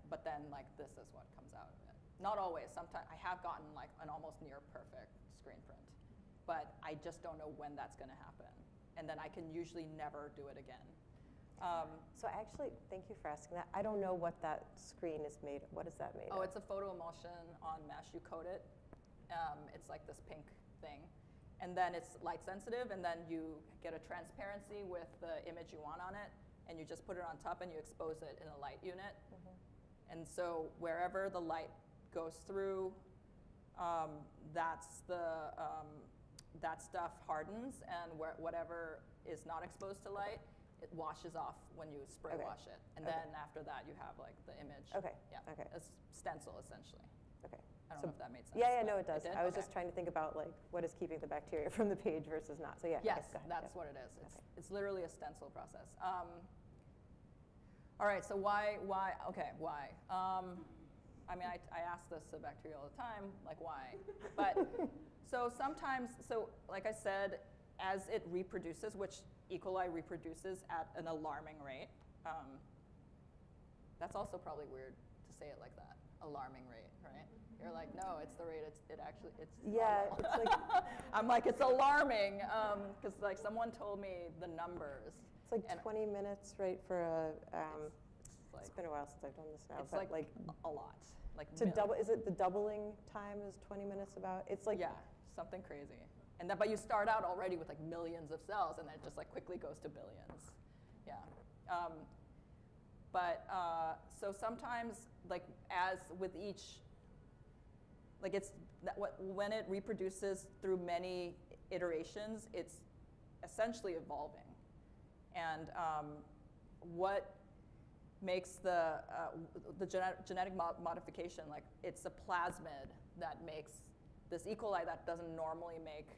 But then like this is what comes out of it. Not always. Sometimes I have gotten like an almost near perfect screen print, but I just don't know when that's going to happen. And then I can usually never do it again. So actually, thank you for asking that. I don't know what that screen is made of. What is that made of? Oh, it's a photo emulsion on mesh. You coat it. It's like this pink thing. And then it's light sensitive, and then you get a transparency with the image you want on it, and you just put it on top and you expose it in a light unit. Mm-hmm. And so wherever the light goes through, that stuff hardens, and whatever is not exposed to light, it washes off when you spray wash it. And then after that, you have like the image. Okay. Yeah. Okay. A stencil, essentially. Okay. I don't know if that made sense. Yeah, no, it does. It did? I was Okay. just trying to think about like what is keeping the bacteria from the page versus not. So yeah. Yes, go ahead. that's what it is. It's literally a stencil process. All right, so why? Okay, why? I mean, I ask this to bacteria all the time, like why? But so sometimes, like I said, as it reproduces, which E. coli reproduces at an alarming rate. That's also probably weird to say it like that, alarming rate, right? You're like, no, it's the rate. It's Yeah, normal. it's like I'm like, it's alarming, because like someone told me the numbers. it's like and 20 minutes, right? For a it's it's been a while since I've done this now. it's but like a lot, like to double. Is it the doubling time is 20 minutes about? It's like yeah, something crazy. And but you start out already with like millions of cells, and then it just like quickly goes to billions. Yeah. So sometimes, like as with each, like when it reproduces through many iterations, it's essentially evolving. And what makes the genetic modification, like it's a plasmid that makes this E. coli that doesn't normally make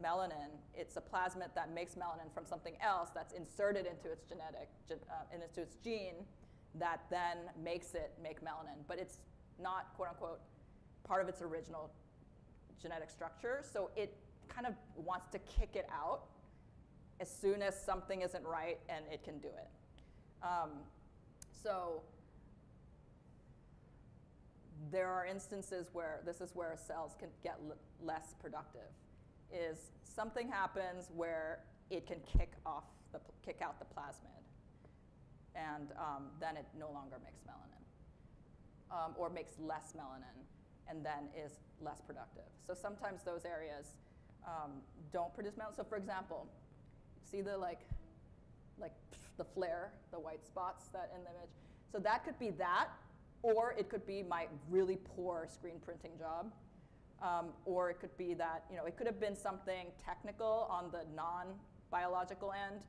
melanin. It's a plasmid that makes melanin from something else that's inserted into its into its gene that then makes it make melanin. But it's not, quote unquote, part of its original genetic structure. So it kind of wants to kick it out as soon as something isn't right and it can do it. So there are instances where this is where cells can get less productive. Is something happens where it can kick out the plasmid, and then it no longer makes melanin, or makes less melanin, and then is less productive. So sometimes those areas don't produce melanin. So for example, see the the flare, the white spots that in the image. So that could be that, or it could be my really poor screen printing job. Or it could be that, it could have been something technical on the non-biological end,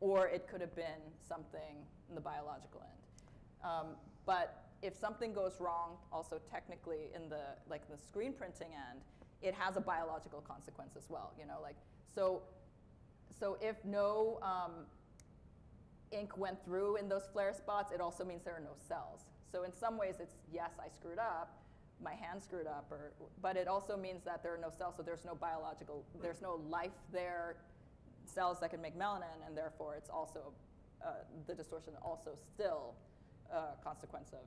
or it could have been something in the biological end. But if something goes wrong, also technically in the screen printing end, it has a biological consequence as well. So if no ink went through in those flare spots, it also means there are no cells. So in some ways, it's yes, I screwed up, my hand screwed up, but it also means that there are no cells, so there's no life there, cells that can make melanin, and therefore it's also the distortion also still a consequence of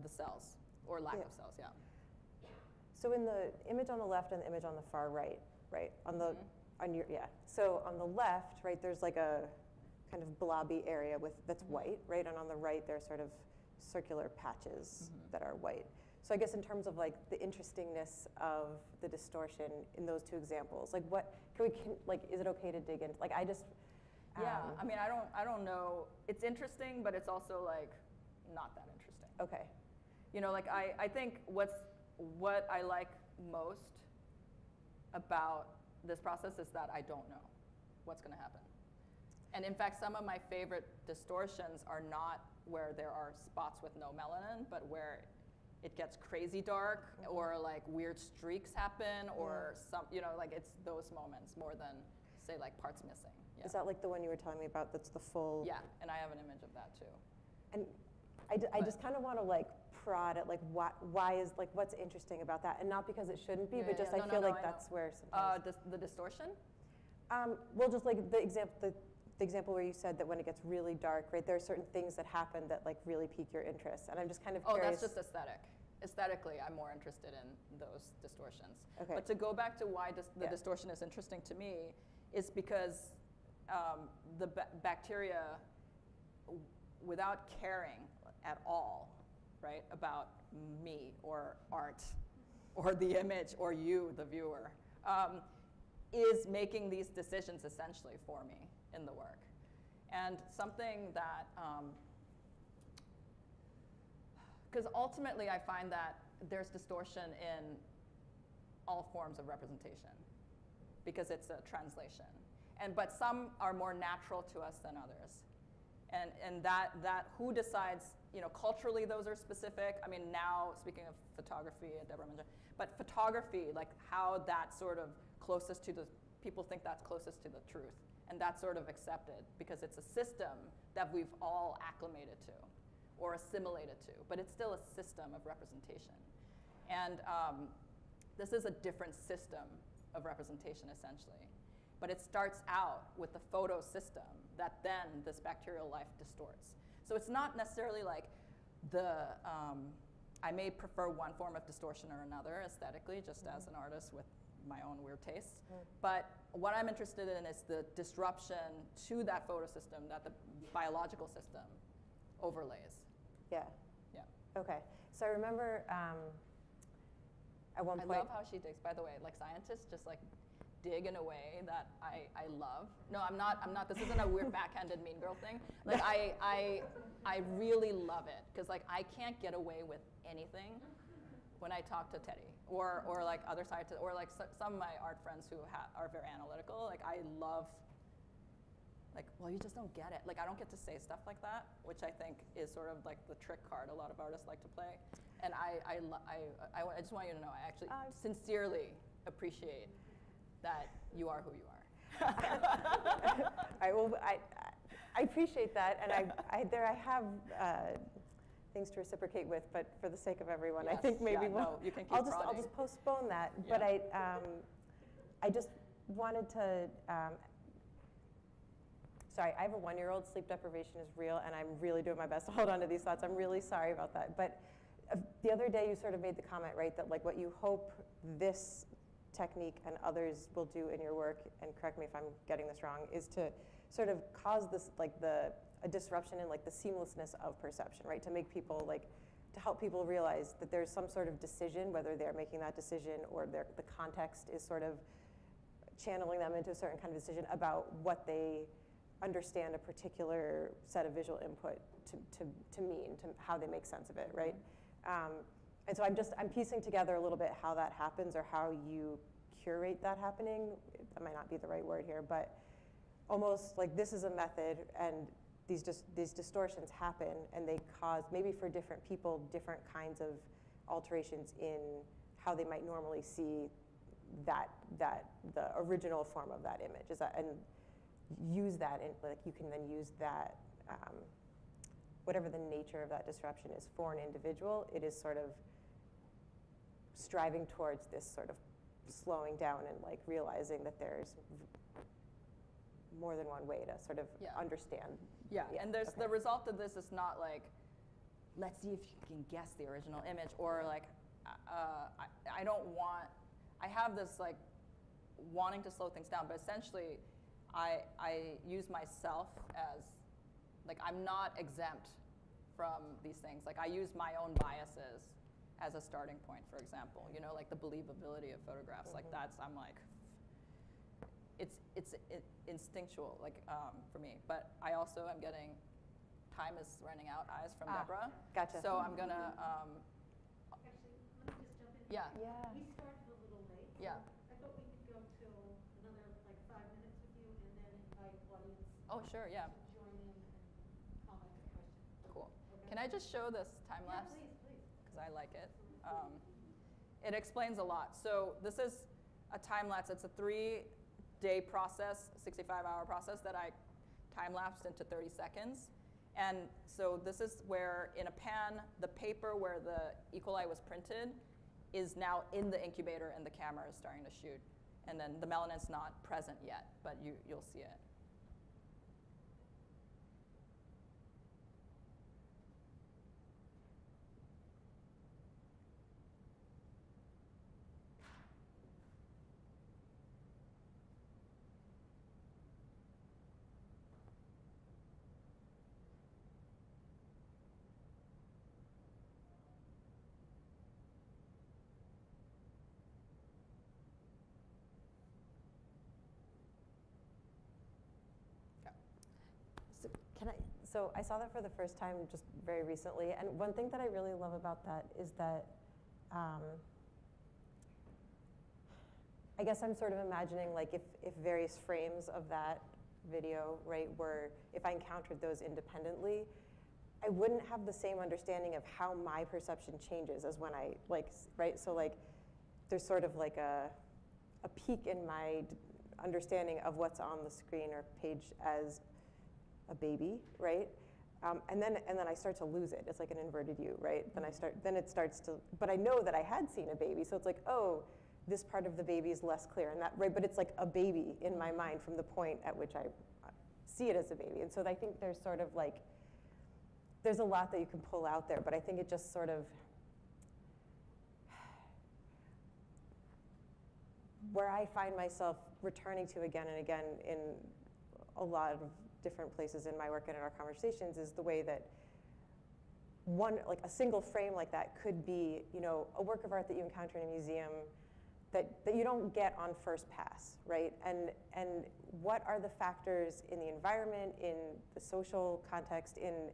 the cells or lack of cells. Yeah. So in the image on the left and the image on the far right, on the So on the left, right, there's like a kind of blobby area that's white, right, and on the right there's sort of circular patches that are white. So I guess in terms of like the interestingness of the distortion in those two examples, like what is it okay to dig into? Like I just yeah, I mean I don't know. It's interesting, but it's also like not that interesting. Okay. I think what I like most about this process is that I don't know what's going to happen. And in fact, some of my favorite distortions are not where there are spots with no melanin, but where it gets crazy dark or like weird streaks happen or some, it's those moments more than say like parts missing. Yeah. Is that like the one you were telling me about that's the full? Yeah, and I have an image of that too. And I just kind of want to like prod at like why is like what's interesting about that, and not because it shouldn't be, but just I feel like that's where sometimes the distortion. Well, just like the example where you said that when it gets really dark, right, there are certain things that happen that like really pique your interest, and I'm just kind of curious. Oh, that's just aesthetic. Aesthetically, I'm more interested in those distortions. Okay. But to go back to why the distortion is interesting to me is because the bacteria, without caring at all, right, about me or art or the image or you, the viewer, is making these decisions essentially for me in the work. And something that, because ultimately I find that there's distortion in all forms of representation because it's a translation. But some are more natural to us than others. And that who decides, culturally those are specific. I mean, now speaking of photography, Deborah mentioned, but photography, like how that sort of closest to people think that's closest to the truth. And that's sort of accepted because it's a system that we've all acclimated to or assimilated to, but it's still a system of representation. And this is a different system of representation essentially. But it starts out with the photo system that then this bacterial life distorts. So it's not necessarily like I may prefer one form of distortion or another aesthetically, just as an artist with my own weird tastes. But what I'm interested in is the disruption to that photo system that the biological system overlays. Yeah. Yeah. Okay. So I remember at one point. I love how she digs. By the way, like scientists just like dig in a way that I love. No, I'm not. This isn't a weird backhanded mean girl thing. Like I really love it because like I can't get away with anything when I talk to Tedi or like other scientists or like some of my art friends who are very analytical. Like I love. Like, well, you just don't get it. Like, I don't get to say stuff like that, which I think is sort of like the trick card a lot of artists like to play. And I just want you to know, I actually sincerely appreciate that you are who you are. Well, I appreciate that, and I have things to reciprocate with, but for the sake of everyone, Yes, I think maybe you can keep I'll prodding. just postpone that. Yeah. But I just wanted to. Sorry, I have a 1-year-old. Sleep deprivation is real, and I'm really doing my best to hold on to these thoughts. I'm really sorry about that. But the other day, you sort of made the comment, right, that like what you hope this technique and others will do in your work, and correct me if I'm getting this wrong, is to sort of cause this like a disruption in like the seamlessness of perception, right? To make people like, to help people realize that there's some sort of decision, whether they're making that decision or the context is sort of channeling them into a certain kind of decision about what they understand a particular set of visual input to mean, to how they make sense of it, right? And so I'm piecing together a little bit how that happens or how you curate that happening. That might not be the right word here, but almost like this is a method, and these distortions happen, and they cause, maybe for different people, different kinds of alterations in how they might normally see the original form of that image. Is that, and use that, in, like you can then use that, whatever the nature of that disruption is for an individual, it is sort of striving towards this sort of slowing down and like realizing that there's more than one way to sort of understand. Yeah, and there's the result of this is not like, let's see if you can guess the original image, or like, I don't want, I have this like wanting to slow things down, but essentially I use myself as, like I'm not exempt from these things. Like I use my own biases as a starting point, for example, you know, like the believability of photographs, like that's, I'm like, it's instinctual, like for me. But I also am getting, time is running out, eyes from Deborah. Gotcha. So I'm gonna, Actually, let me just jump in. yeah. Yeah. We started a little late. So Yeah. I thought we could go till another like 5 minutes with you and then invite audience Oh, sure, yeah, to join in and comment or question. cool. Okay? Can I just show this time Yeah, lapse? please. Because I like it. It explains a lot. So this is a time lapse. It's a 3-day process, 65-hour process that I time lapsed into 30 seconds. And so this is where in a pan, the paper where the E. coli was printed is now in the incubator and the camera is starting to shoot. And then the melanin's not present yet, but you'll see it. So I saw that for the first time just very recently, and one thing that I really love about that is that I guess I'm sort of imagining like if various frames of that video, right, were, if I encountered those independently, I wouldn't have the same understanding of how my perception changes as when I, like, right, so like there's sort of like a peak in my understanding of what's on the screen or page as a baby, right? And then I start to lose it. It's like an inverted U, right? Then it starts to, but I know that I had seen a baby, so it's like, oh, this part of the baby is less clear, and that, right? But it's like a baby in my mind from the point at which I see it as a baby. And so I think there's sort of like, there's a lot that you can pull out there, but I think it just sort of, where I find myself returning to again and again in a lot of different places in my work and in our conversations is the way that one, like a single frame like that could be, you know, a work of art that you encounter in a museum that you don't get on first pass, right? And what are the factors in the environment, in the social context, in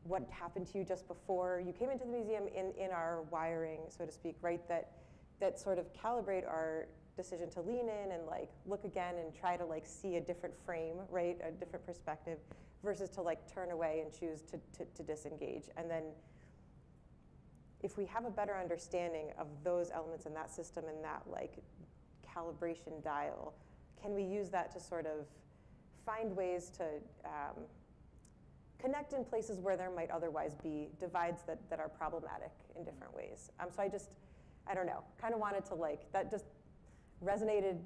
what happened to you just before you came into the museum, in our wiring, so to speak, right? That sort of calibrate our decision to lean in and like look again and try to like see a different frame, right? A different perspective, versus to like turn away and choose to disengage. And then if we have a better understanding of those elements in that system and that like calibration dial, can we use that to sort of find ways to connect in places where there might otherwise be divides that are problematic in different ways? So I don't know, kind of wanted to like, that just resonated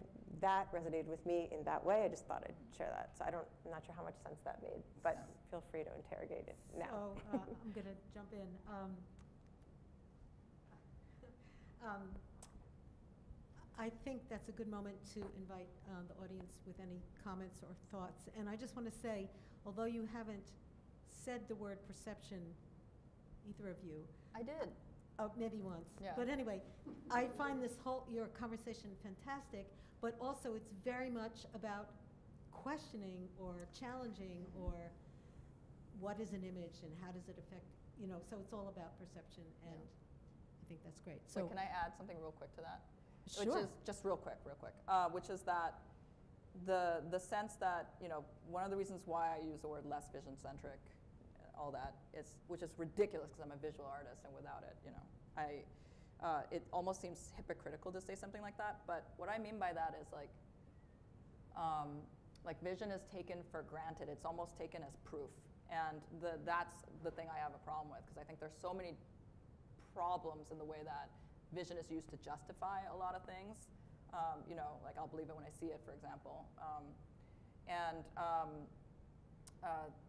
with me in that way. I just thought I'd share that. So I'm not sure how much sense that made, but feel free to interrogate it now. So I'm going to jump in. I think that's a good moment to invite the audience with any comments or thoughts. And I just want to say, although you haven't said the word perception, either of you. I did. Maybe once. Yeah. But anyway, I find your conversation fantastic, but also it's very much about questioning or challenging or what is an image and how does it affect, so it's all about perception, and I think that's great. So can I add something real quick to that? Sure. Which is just real quick, which is that the sense that, one of the reasons why I use the word less vision-centric, all that, which is ridiculous because I'm a visual artist, and without it, it almost seems hypocritical to say something like that. But what I mean by that is like vision is taken for granted. It's almost taken as proof. And that's the thing I have a problem with, because I think there's so many problems in the way that vision is used to justify a lot of things. Like I'll believe it when I see it, for example.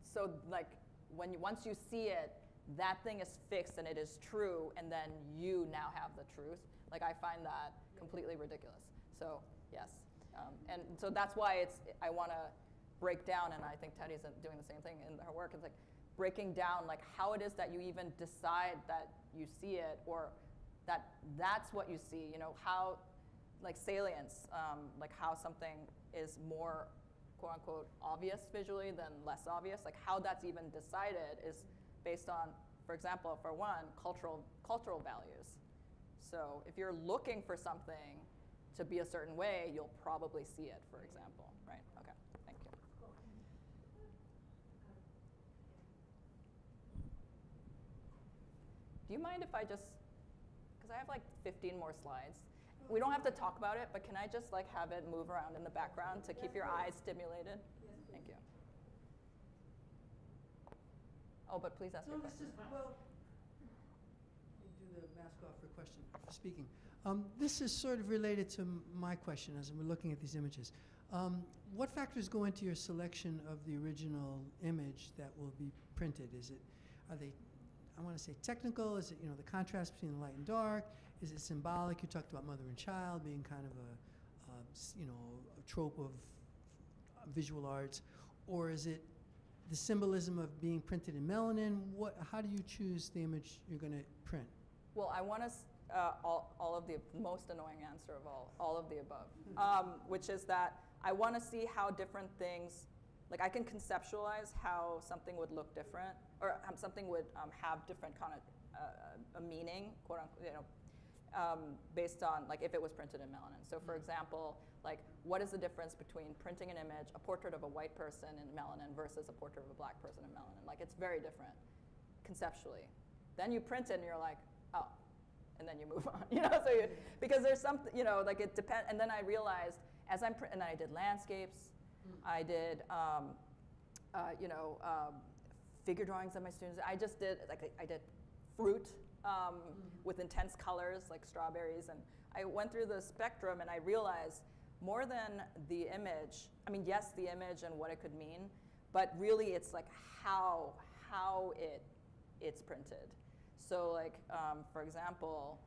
So like once you see it, that thing is fixed and it is true, and then you now have the truth. Like I find that completely ridiculous. So yes, and so that's why I want to break down, and I think Tedi's doing the same thing in her work. It's like breaking down like how it is that you even decide that you see it, or that's what you see. How, like salience, like how something is more quote unquote obvious visually than less obvious. Like how that's even decided is based on, for example, for one, cultural values. So if you're looking for something to be a certain way, you'll probably see it, for example, right? Okay, thank you. Do you mind if I just, because I have like 15 more slides. We don't have to talk about it, but can I just like have it move around in the background to keep your eyes stimulated? Thank you. Oh, but please ask your question. Well, let me do the mask off for question, for speaking. This is sort of related to my question as we're looking at these images. What factors go into your selection of the original image that will be printed? Are they, I want to say technical? Is it, the contrast between the light and dark? Is it symbolic? You talked about mother and child being kind of a trope of visual arts. Or is it the symbolism of being printed in melanin? How do you choose the image you're going to print? Well, I want to all of the most annoying answer of all of the above, which is that I want to see how different things, like I can conceptualize how something would look different, or something would have different kind of a meaning, quote unquote, based on like if it was printed in melanin. So for example, like what is the difference between printing an image, a portrait of a white person in melanin versus a portrait of a black person in melanin? Like it's very different conceptually. Then you print it and you're like, oh, and then you move on, so because there's something, like it depends. And then I realized as and then I did landscapes, I did, figure drawings of my students. I just did, I did fruit with intense colors like strawberries, and I went through the spectrum and I realized more than the image, I mean, yes, the image and what it could mean, but really it's like how it's printed. So like, for example,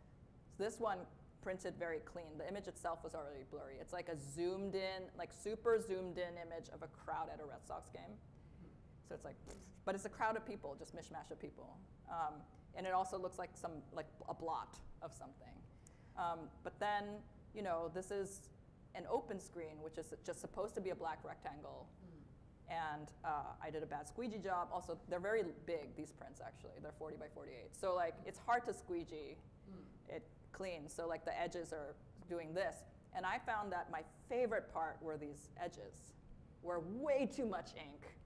this one printed very clean. The image itself was already blurry. It's like a zoomed in, like super zoomed in image of a crowd at a Red Sox game. So it's like, but it's a crowd of people, just mishmash of people. And it also looks like a blot of something. But then, this is an open screen, which is just supposed to be a black rectangle. And I did a bad squeegee job. Also, they're very big, these prints, actually. They're 40 by 48. So, like, it's hard to squeegee it clean. So, like, the edges are doing this. And I found that my favorite part were these edges, where way too much ink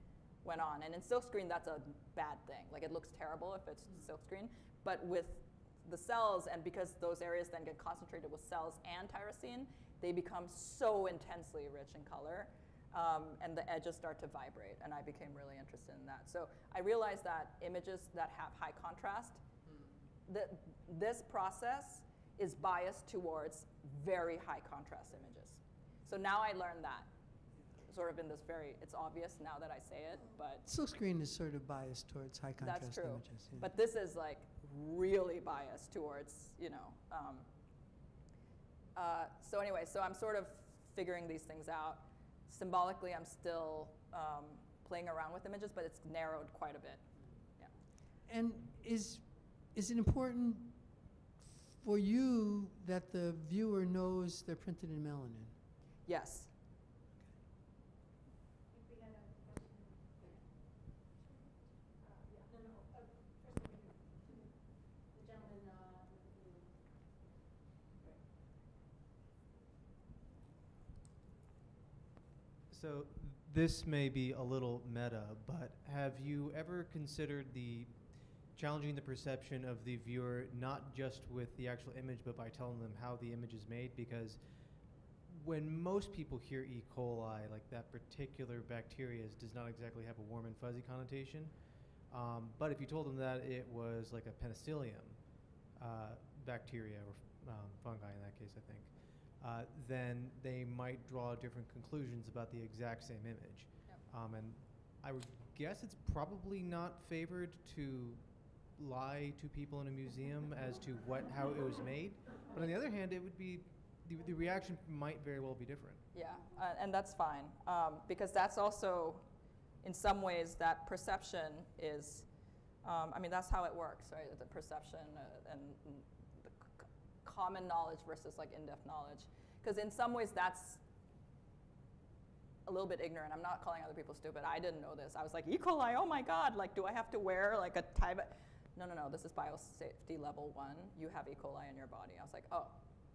went on. And in silkscreen, that's a bad thing. Like, it looks terrible if it's silkscreen. But with the cells, and because those areas then get concentrated with cells and tyrosine, they become so intensely rich in color. And the edges start to vibrate, and I became really interested in that. So I realized that images that have high contrast, this process is biased towards very high contrast images. So now I learned that, sort of in this it's obvious now that I say it, but. Silkscreen is sort of biased towards high contrast that's true. Images. Yeah. But this is like really biased towards, so anyway, so I'm sort of figuring these things out. Symbolically, I'm still playing around with images, but it's narrowed quite a bit. Yeah. And is it important for you that the viewer knows they're printed in melanin? Yes. I think we had a question. Yeah. No, first over here. So this may be a little meta, but have you ever considered challenging the perception of the viewer, not just with the actual image, but by telling them how the image is made? Because when most people hear E. coli, like that particular bacteria does not exactly have a warm and fuzzy connotation. But if you told them that it was like a penicillium bacteria or fungi in that case, I think, then they might draw different conclusions about the exact same image. Yep. And I would guess it's probably not favored to lie to people in a museum as to how it was made. But on the other hand, it would be the reaction might very well be different. Yeah, and that's fine, because that's also, in some ways, that perception is, that's how it works, right? The perception and the common knowledge versus like in-depth knowledge. Because in some ways, that's a little bit ignorant. I'm not calling other people stupid. I didn't know this. I was like, E. coli, oh my God, like, do I have to wear like a tie? No, this is biosafety level 1. You have E. coli in your body. I was like, oh,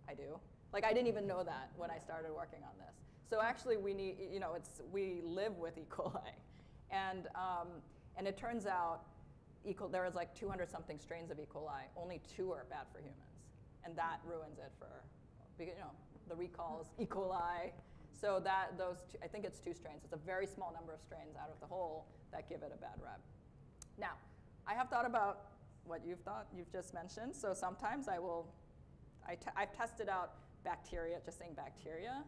I do? Like, I didn't even know that when I started working on this. So actually, we need, we live with E. coli. And it turns out there was like 200 something strains of E. coli. Only 2 are bad for humans. And that ruins it for, the recalls, E. coli. So I think it's 2 strains. It's a very small number of strains out of the whole that give it a bad rep. Now, I have thought about what you've just mentioned. So sometimes I've tested out bacteria, just saying bacteria,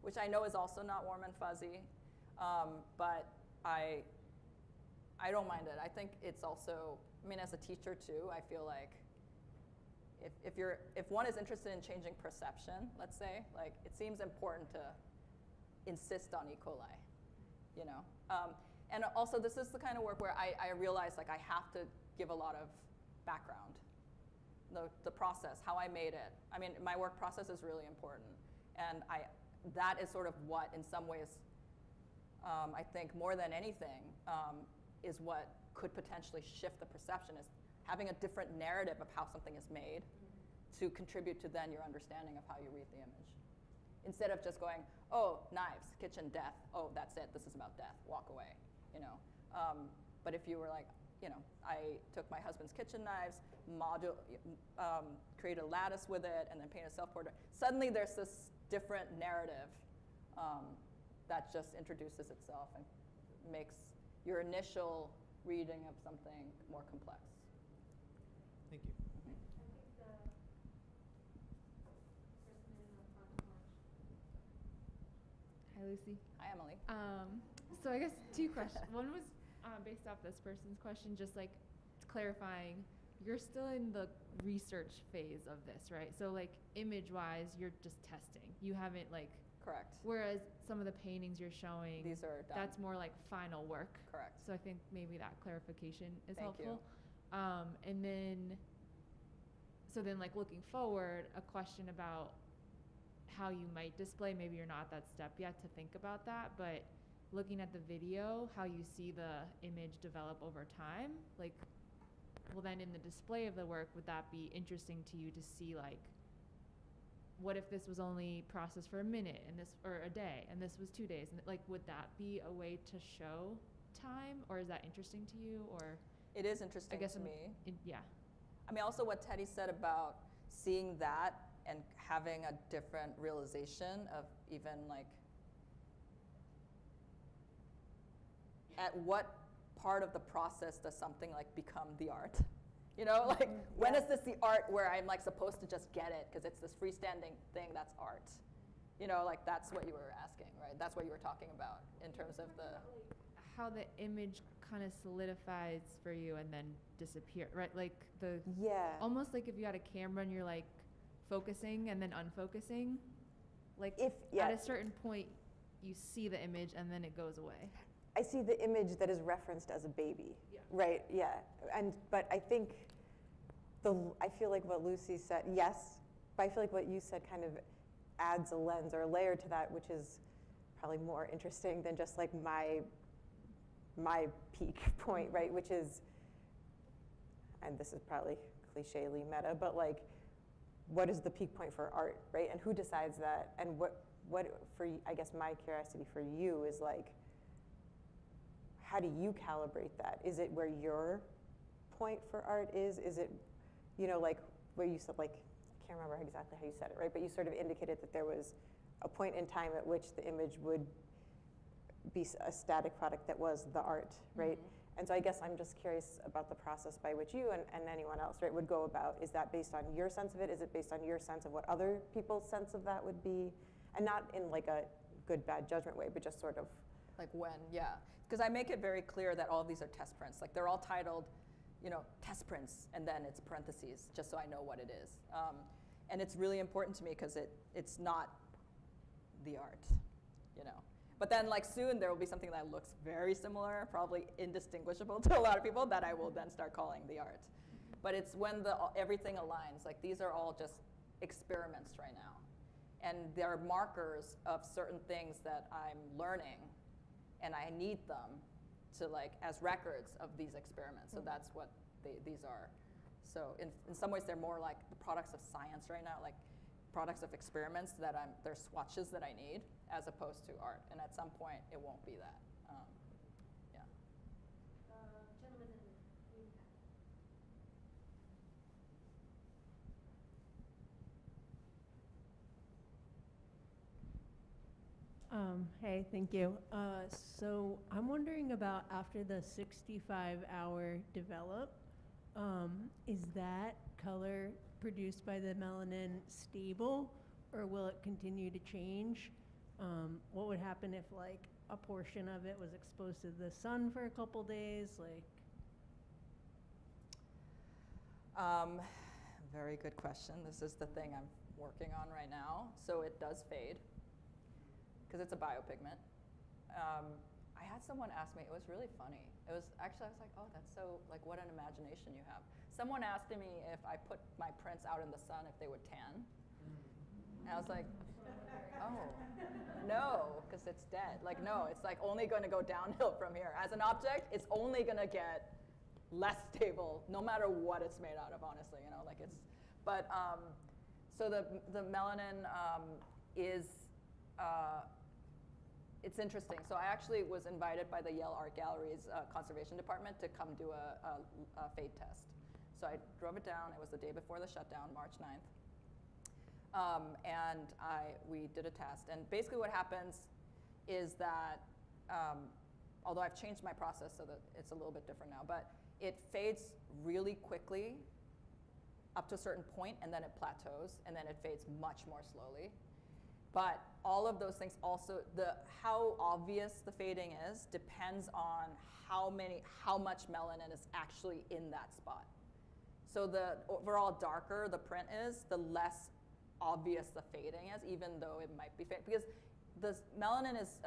which I know is also not warm and fuzzy, but I don't mind it. I think it's also, as a teacher too, I feel like if one is interested in changing perception, let's say, like, it seems important to insist on E. coli, and also this is the kind of work where I realize like I have to give a lot of background. The process, how I made it. My work process is really important. And that is sort of what, in some ways, I think more than anything, is what could potentially shift the perception, is having a different narrative of how something is made to contribute to then your understanding of how you read the image. Instead of just going, oh, knives, kitchen, death, oh, that's it, this is about death, walk away, But if you were like, I took my husband's kitchen knives, created a lattice with it, and then painted a self-portrait. Suddenly there's this different narrative that just introduces itself and makes your initial reading of something more complex. Thank you. I think the person in the front porch. Hi, Lucy. Hi, Emily. So I guess 2 questions. One was based off this person's question, just like clarifying, you're still in the research phase of this, right? So like image-wise, you're just testing. You haven't like. Correct. Whereas some of the paintings you're showing, these are done. That's more like final work. Correct. So I think maybe that clarification is Thank helpful. You. And then, like looking forward, a question about how you might display, maybe you're not at that step yet to think about that, but looking at the video, how you see the image develop over time, like, well then in the display of the work, would that be interesting to you to see like, what if this was only processed for a minute and or a day and this was 2 days, and like, would that be a way to show time, or is that interesting to you? Or it is interesting I guess to me. Yeah. Also what Teddy said about seeing that and having a different realization of even like, at what part of the process does something like become the art? Like, when is this the art where I'm like supposed to just get it because it's this freestanding thing that's art? Like, that's what you were asking, right? That's what you were talking about in terms of how the image kind of solidifies for you and then disappear, right? Like almost like if you had a camera and you're like focusing and then unfocusing, like at a certain point you see the image and then it goes away. I see the image that is referenced as a baby, right? Yeah, but I think I feel like what Lucy said, yes, but I feel like what you said kind of adds a lens or a layer to that, which is probably more interesting than just like my peak point, right? Which is, and this is probably clichély meta, but like, what is the peak point for art, right? And who decides that? And I guess my curiosity for you is like, how do you calibrate that? Is it where your point for art is? Is it, like where you said, like, I can't remember exactly how you said it, right? But you sort of indicated that there was a point in time at which the image would be a static product that was the art, right? Mm-hmm. And so I guess I'm just curious about the process by which you and anyone else, right, would go about. Is that based on your sense of it? Is it based on your sense of what other people's sense of that would be? And not in like a good, bad judgment way, but just sort of. Like when, yeah. Because I make it very clear that all of these are test prints. Like they're all titled, test prints, and then it's parentheses, just so I know what it is. And it's really important to me because it's not the art, But then like soon there will be something that looks very similar, probably indistinguishable to a lot of people, that I will then start calling the art. But it's when everything aligns. Like these are all just experiments right now. And they're markers of certain things that I'm learning, and I need them to as records of these experiments. So that's what these are. So in some ways they're more like the products of science right now, like products of experiments that they're swatches that I need, as opposed to art. And at some point it won't be that. Yeah. Gentleman in the green hat. Hey, thank you. So I'm wondering about after the 65-hour develop, is that color produced by the melanin stable, or will it continue to change? What would happen if like a portion of it was exposed to the sun for a couple days? Very good question. This is the thing I'm working on right now. So it does fade, because it's a biopigment. I had someone ask me, it was really funny. It was actually, I was like, oh, that's so, what an imagination you have. Someone asked me if I put my prints out in the sun, if they would tan. And I was like, oh, no, because it's dead. No, it's only going to go downhill from here. As an object, it's only going to get less stable, no matter what it's made out of, honestly. But so the melanin is, it's interesting. So I actually was invited by the Yale Art Gallery's conservation department to come do a fade test. So I drove it down. It was the day before the shutdown, March 9th. And we did a test. And basically what happens is that, although I've changed my process so that it's a little bit different now, but it fades really quickly up to a certain point, and then it plateaus, and then it fades much more slowly. But all of those things also, how obvious the fading is depends on how much melanin is actually in that spot. So the overall darker the print is, the less obvious the fading is, even though it might be fading. Because the melanin is,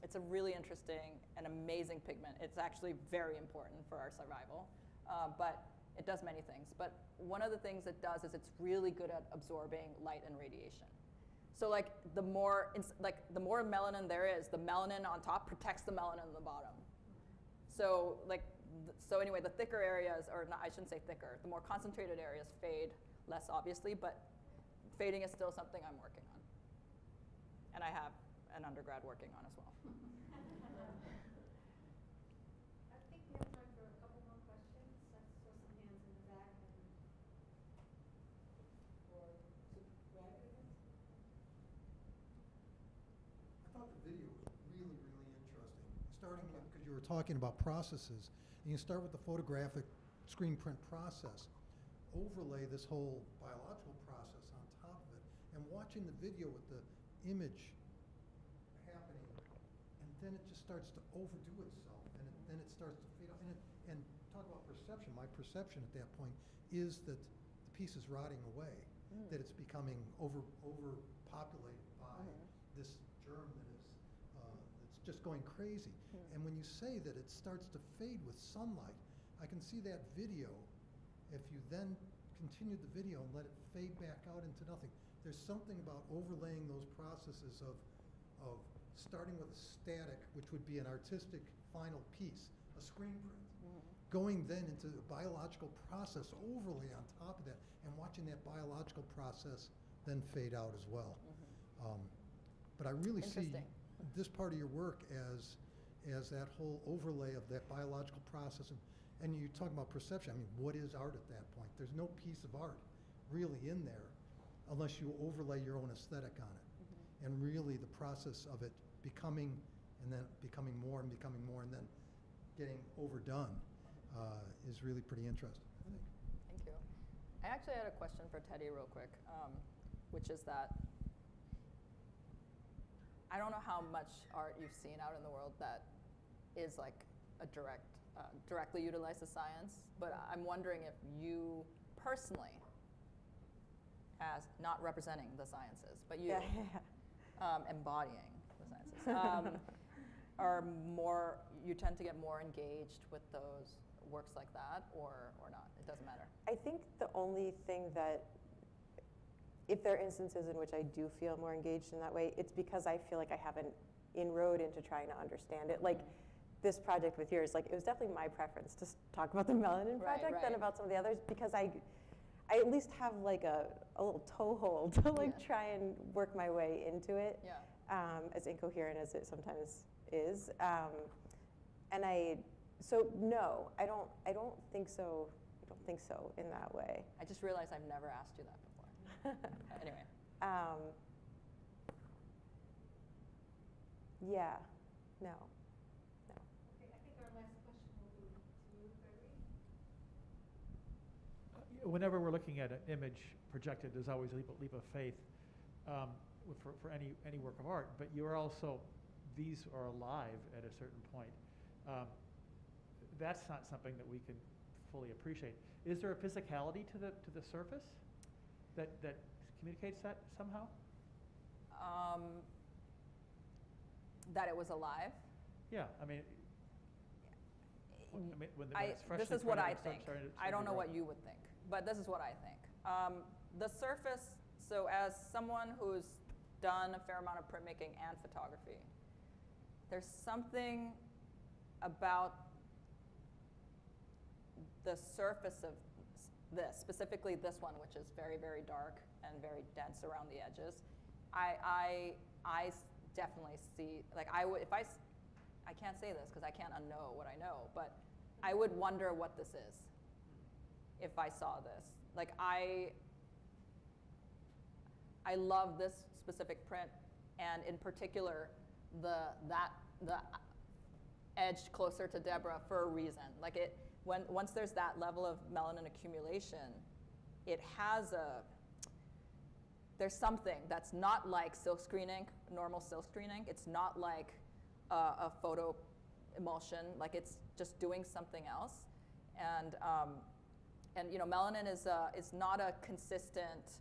it's a really interesting and amazing pigment. It's actually very important for our survival, but it does many things. But one of the things it does is it's really good at absorbing light and radiation. So the more melanin there is, the melanin on top protects the melanin on the bottom. So so anyway, the thicker areas, or not, I shouldn't say thicker, the more concentrated areas fade less obviously, but fading is still something I'm working on. And I have an undergrad working on as well. I think we have time for a couple more questions. I saw some hands in the back. I thought the video was really, really interesting. Starting with, because you were talking about processes, and you start with the photographic screen print process, overlay this whole biological process on top of it, and watching the video with the image happening, and then it just starts to overdo itself, and then it starts to fade out. And talk about perception. My perception at that point is that the piece is rotting away, that it's becoming overpopulated by this germ that is it's just going crazy. And when you say that it starts to fade with sunlight, I can see that video. If you then continued the video and let it fade back out into nothing, there's something about overlaying those processes of starting with a static, which would be an artistic final piece, a screen print, going then into a biological process overlay on top of that, and watching that biological process then fade out as well. But I really see Interesting. this part of your work as that whole overlay of that biological process. And you talk about perception. I mean, what is art at that point? There's no piece of art really in there unless you overlay your own aesthetic on it. Mm-hmm. And really the process of it becoming and then becoming more and then getting overdone is really pretty interesting, I think. Thank you. I actually had a question for Tedi real quick, which is that I don't know how much art you've seen out in the world that is like a directly utilizes science, but I'm wondering if you personally, as not representing the sciences, but you embodying the sciences, you tend to get more engaged with those works like that, or not? It doesn't matter. I think the only thing that, if there are instances in which I do feel more engaged in that way, it's because I feel like I have an inroad into trying to understand it. Like this project with yours, like it was definitely my preference to talk about the Melanin Project than about some of the others, because I at least have like a little toehold to like try and work my way into it, as incoherent as it sometimes is. So no, I don't think so. I don't think so in that way. I just realized I've never asked you that before. Anyway. Yeah, no. Okay, I think our last question will be to you, Gregory. Whenever we're looking at an image projected, there's always a leap of faith for any work of art. But you're also, these are alive at a certain point. That's not something that we can fully appreciate. Is there a physicality to the surface that communicates that somehow? That it was alive? Yeah, I mean, when it's freshly this is what I printed, think. I don't know what you would think, but this is what I think. The surface, so as someone who's done a fair amount of printmaking and photography, there's something about the surface of this, specifically this one, which is very, very dark and very dense around the edges. I definitely see, like I can't say this because I can't unknow what I know, but I would wonder what this is if I saw this. Like I love this specific print, and in particular the edge closer to Deborah for a reason. Like once there's that level of melanin accumulation, it has there's something that's not like silk screening, normal silk screening. It's not like a photo emulsion. Like it's just doing something else. And you know, melanin is not a consistent.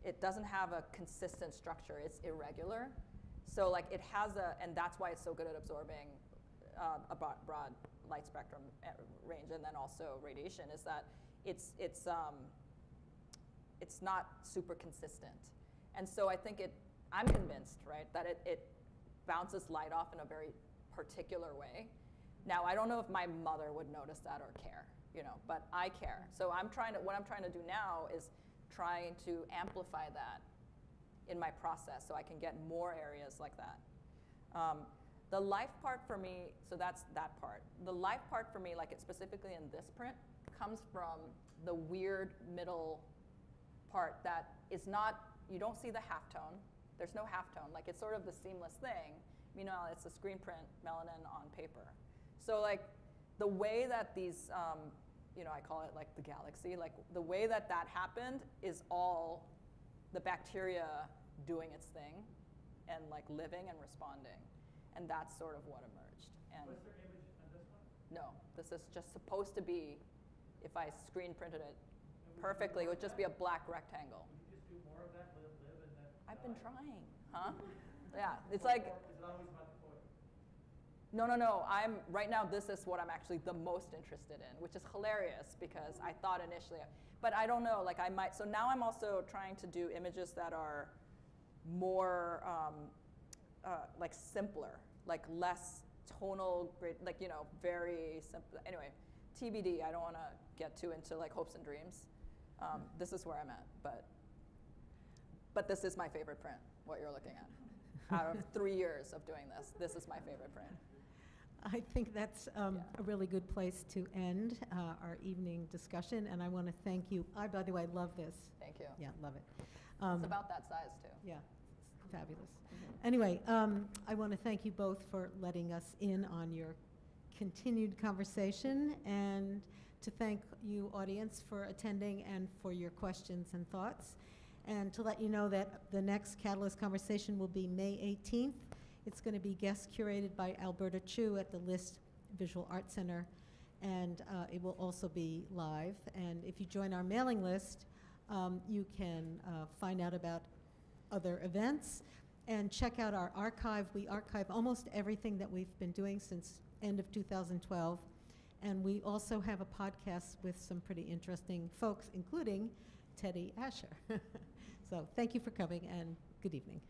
It doesn't have a consistent structure. It's irregular. So like it has and that's why it's so good at absorbing a broad light spectrum range, and then also radiation, is that it's not super consistent. And so I think I'm convinced, right, that it bounces light off in a very particular way. Now, I don't know if my mother would notice that or care, you know, but I care. So what I'm trying to do now is trying to amplify that in my process so I can get more areas like that. The life part for me, so that's that part. The life part for me, like it specifically in this print, comes from the weird middle part that is not, you don't see the halftone. There's no halftone. Like it's sort of the seamless thing. Meanwhile, it's a screen print melanin on paper. So like the way that these, you know, I call it like the galaxy, like the way that happened is all the bacteria doing its thing and like living and responding. And that's sort of what emerged. And was there image on this one? No, this is just supposed to be, if I screen printed it perfectly, it would just be a black rectangle. Would you just do more of that, live and then I've been trying, huh? Yeah, it's like. Is it always about the photo? No. Right now, this is what I'm actually the most interested in, which is hilarious because I thought initially, but I don't know, like I might, so now I'm also trying to do images that are more like simpler, like less tonal, like, you know, very simple. Anyway, TBD, I don't want to get too into like hopes and dreams. This is where I'm at, but this is my favorite print, what you're looking at. out of 3 years of doing this. This is my favorite print. I think that's Yeah. a really good place to end our evening discussion, and I want to thank you. By the way, I love this. Thank you. Yeah, love it. It's about that size, too. Yeah, it's fabulous. Anyway, I want to thank you both for letting us in on your continued conversation, and to thank you, audience, for attending and for your questions and thoughts, and to let you know that the next Catalyst conversation will be May 18th. It's going to be guest curated by Alberta Chu at the List Visual Arts Center, and it will also be live. And if you join our mailing list, you can find out about other events and check out our archive. We archive almost everything that we've been doing since end of 2012. And we also have a podcast with some pretty interesting folks, including Teddy Asher. So thank you for coming, and good evening.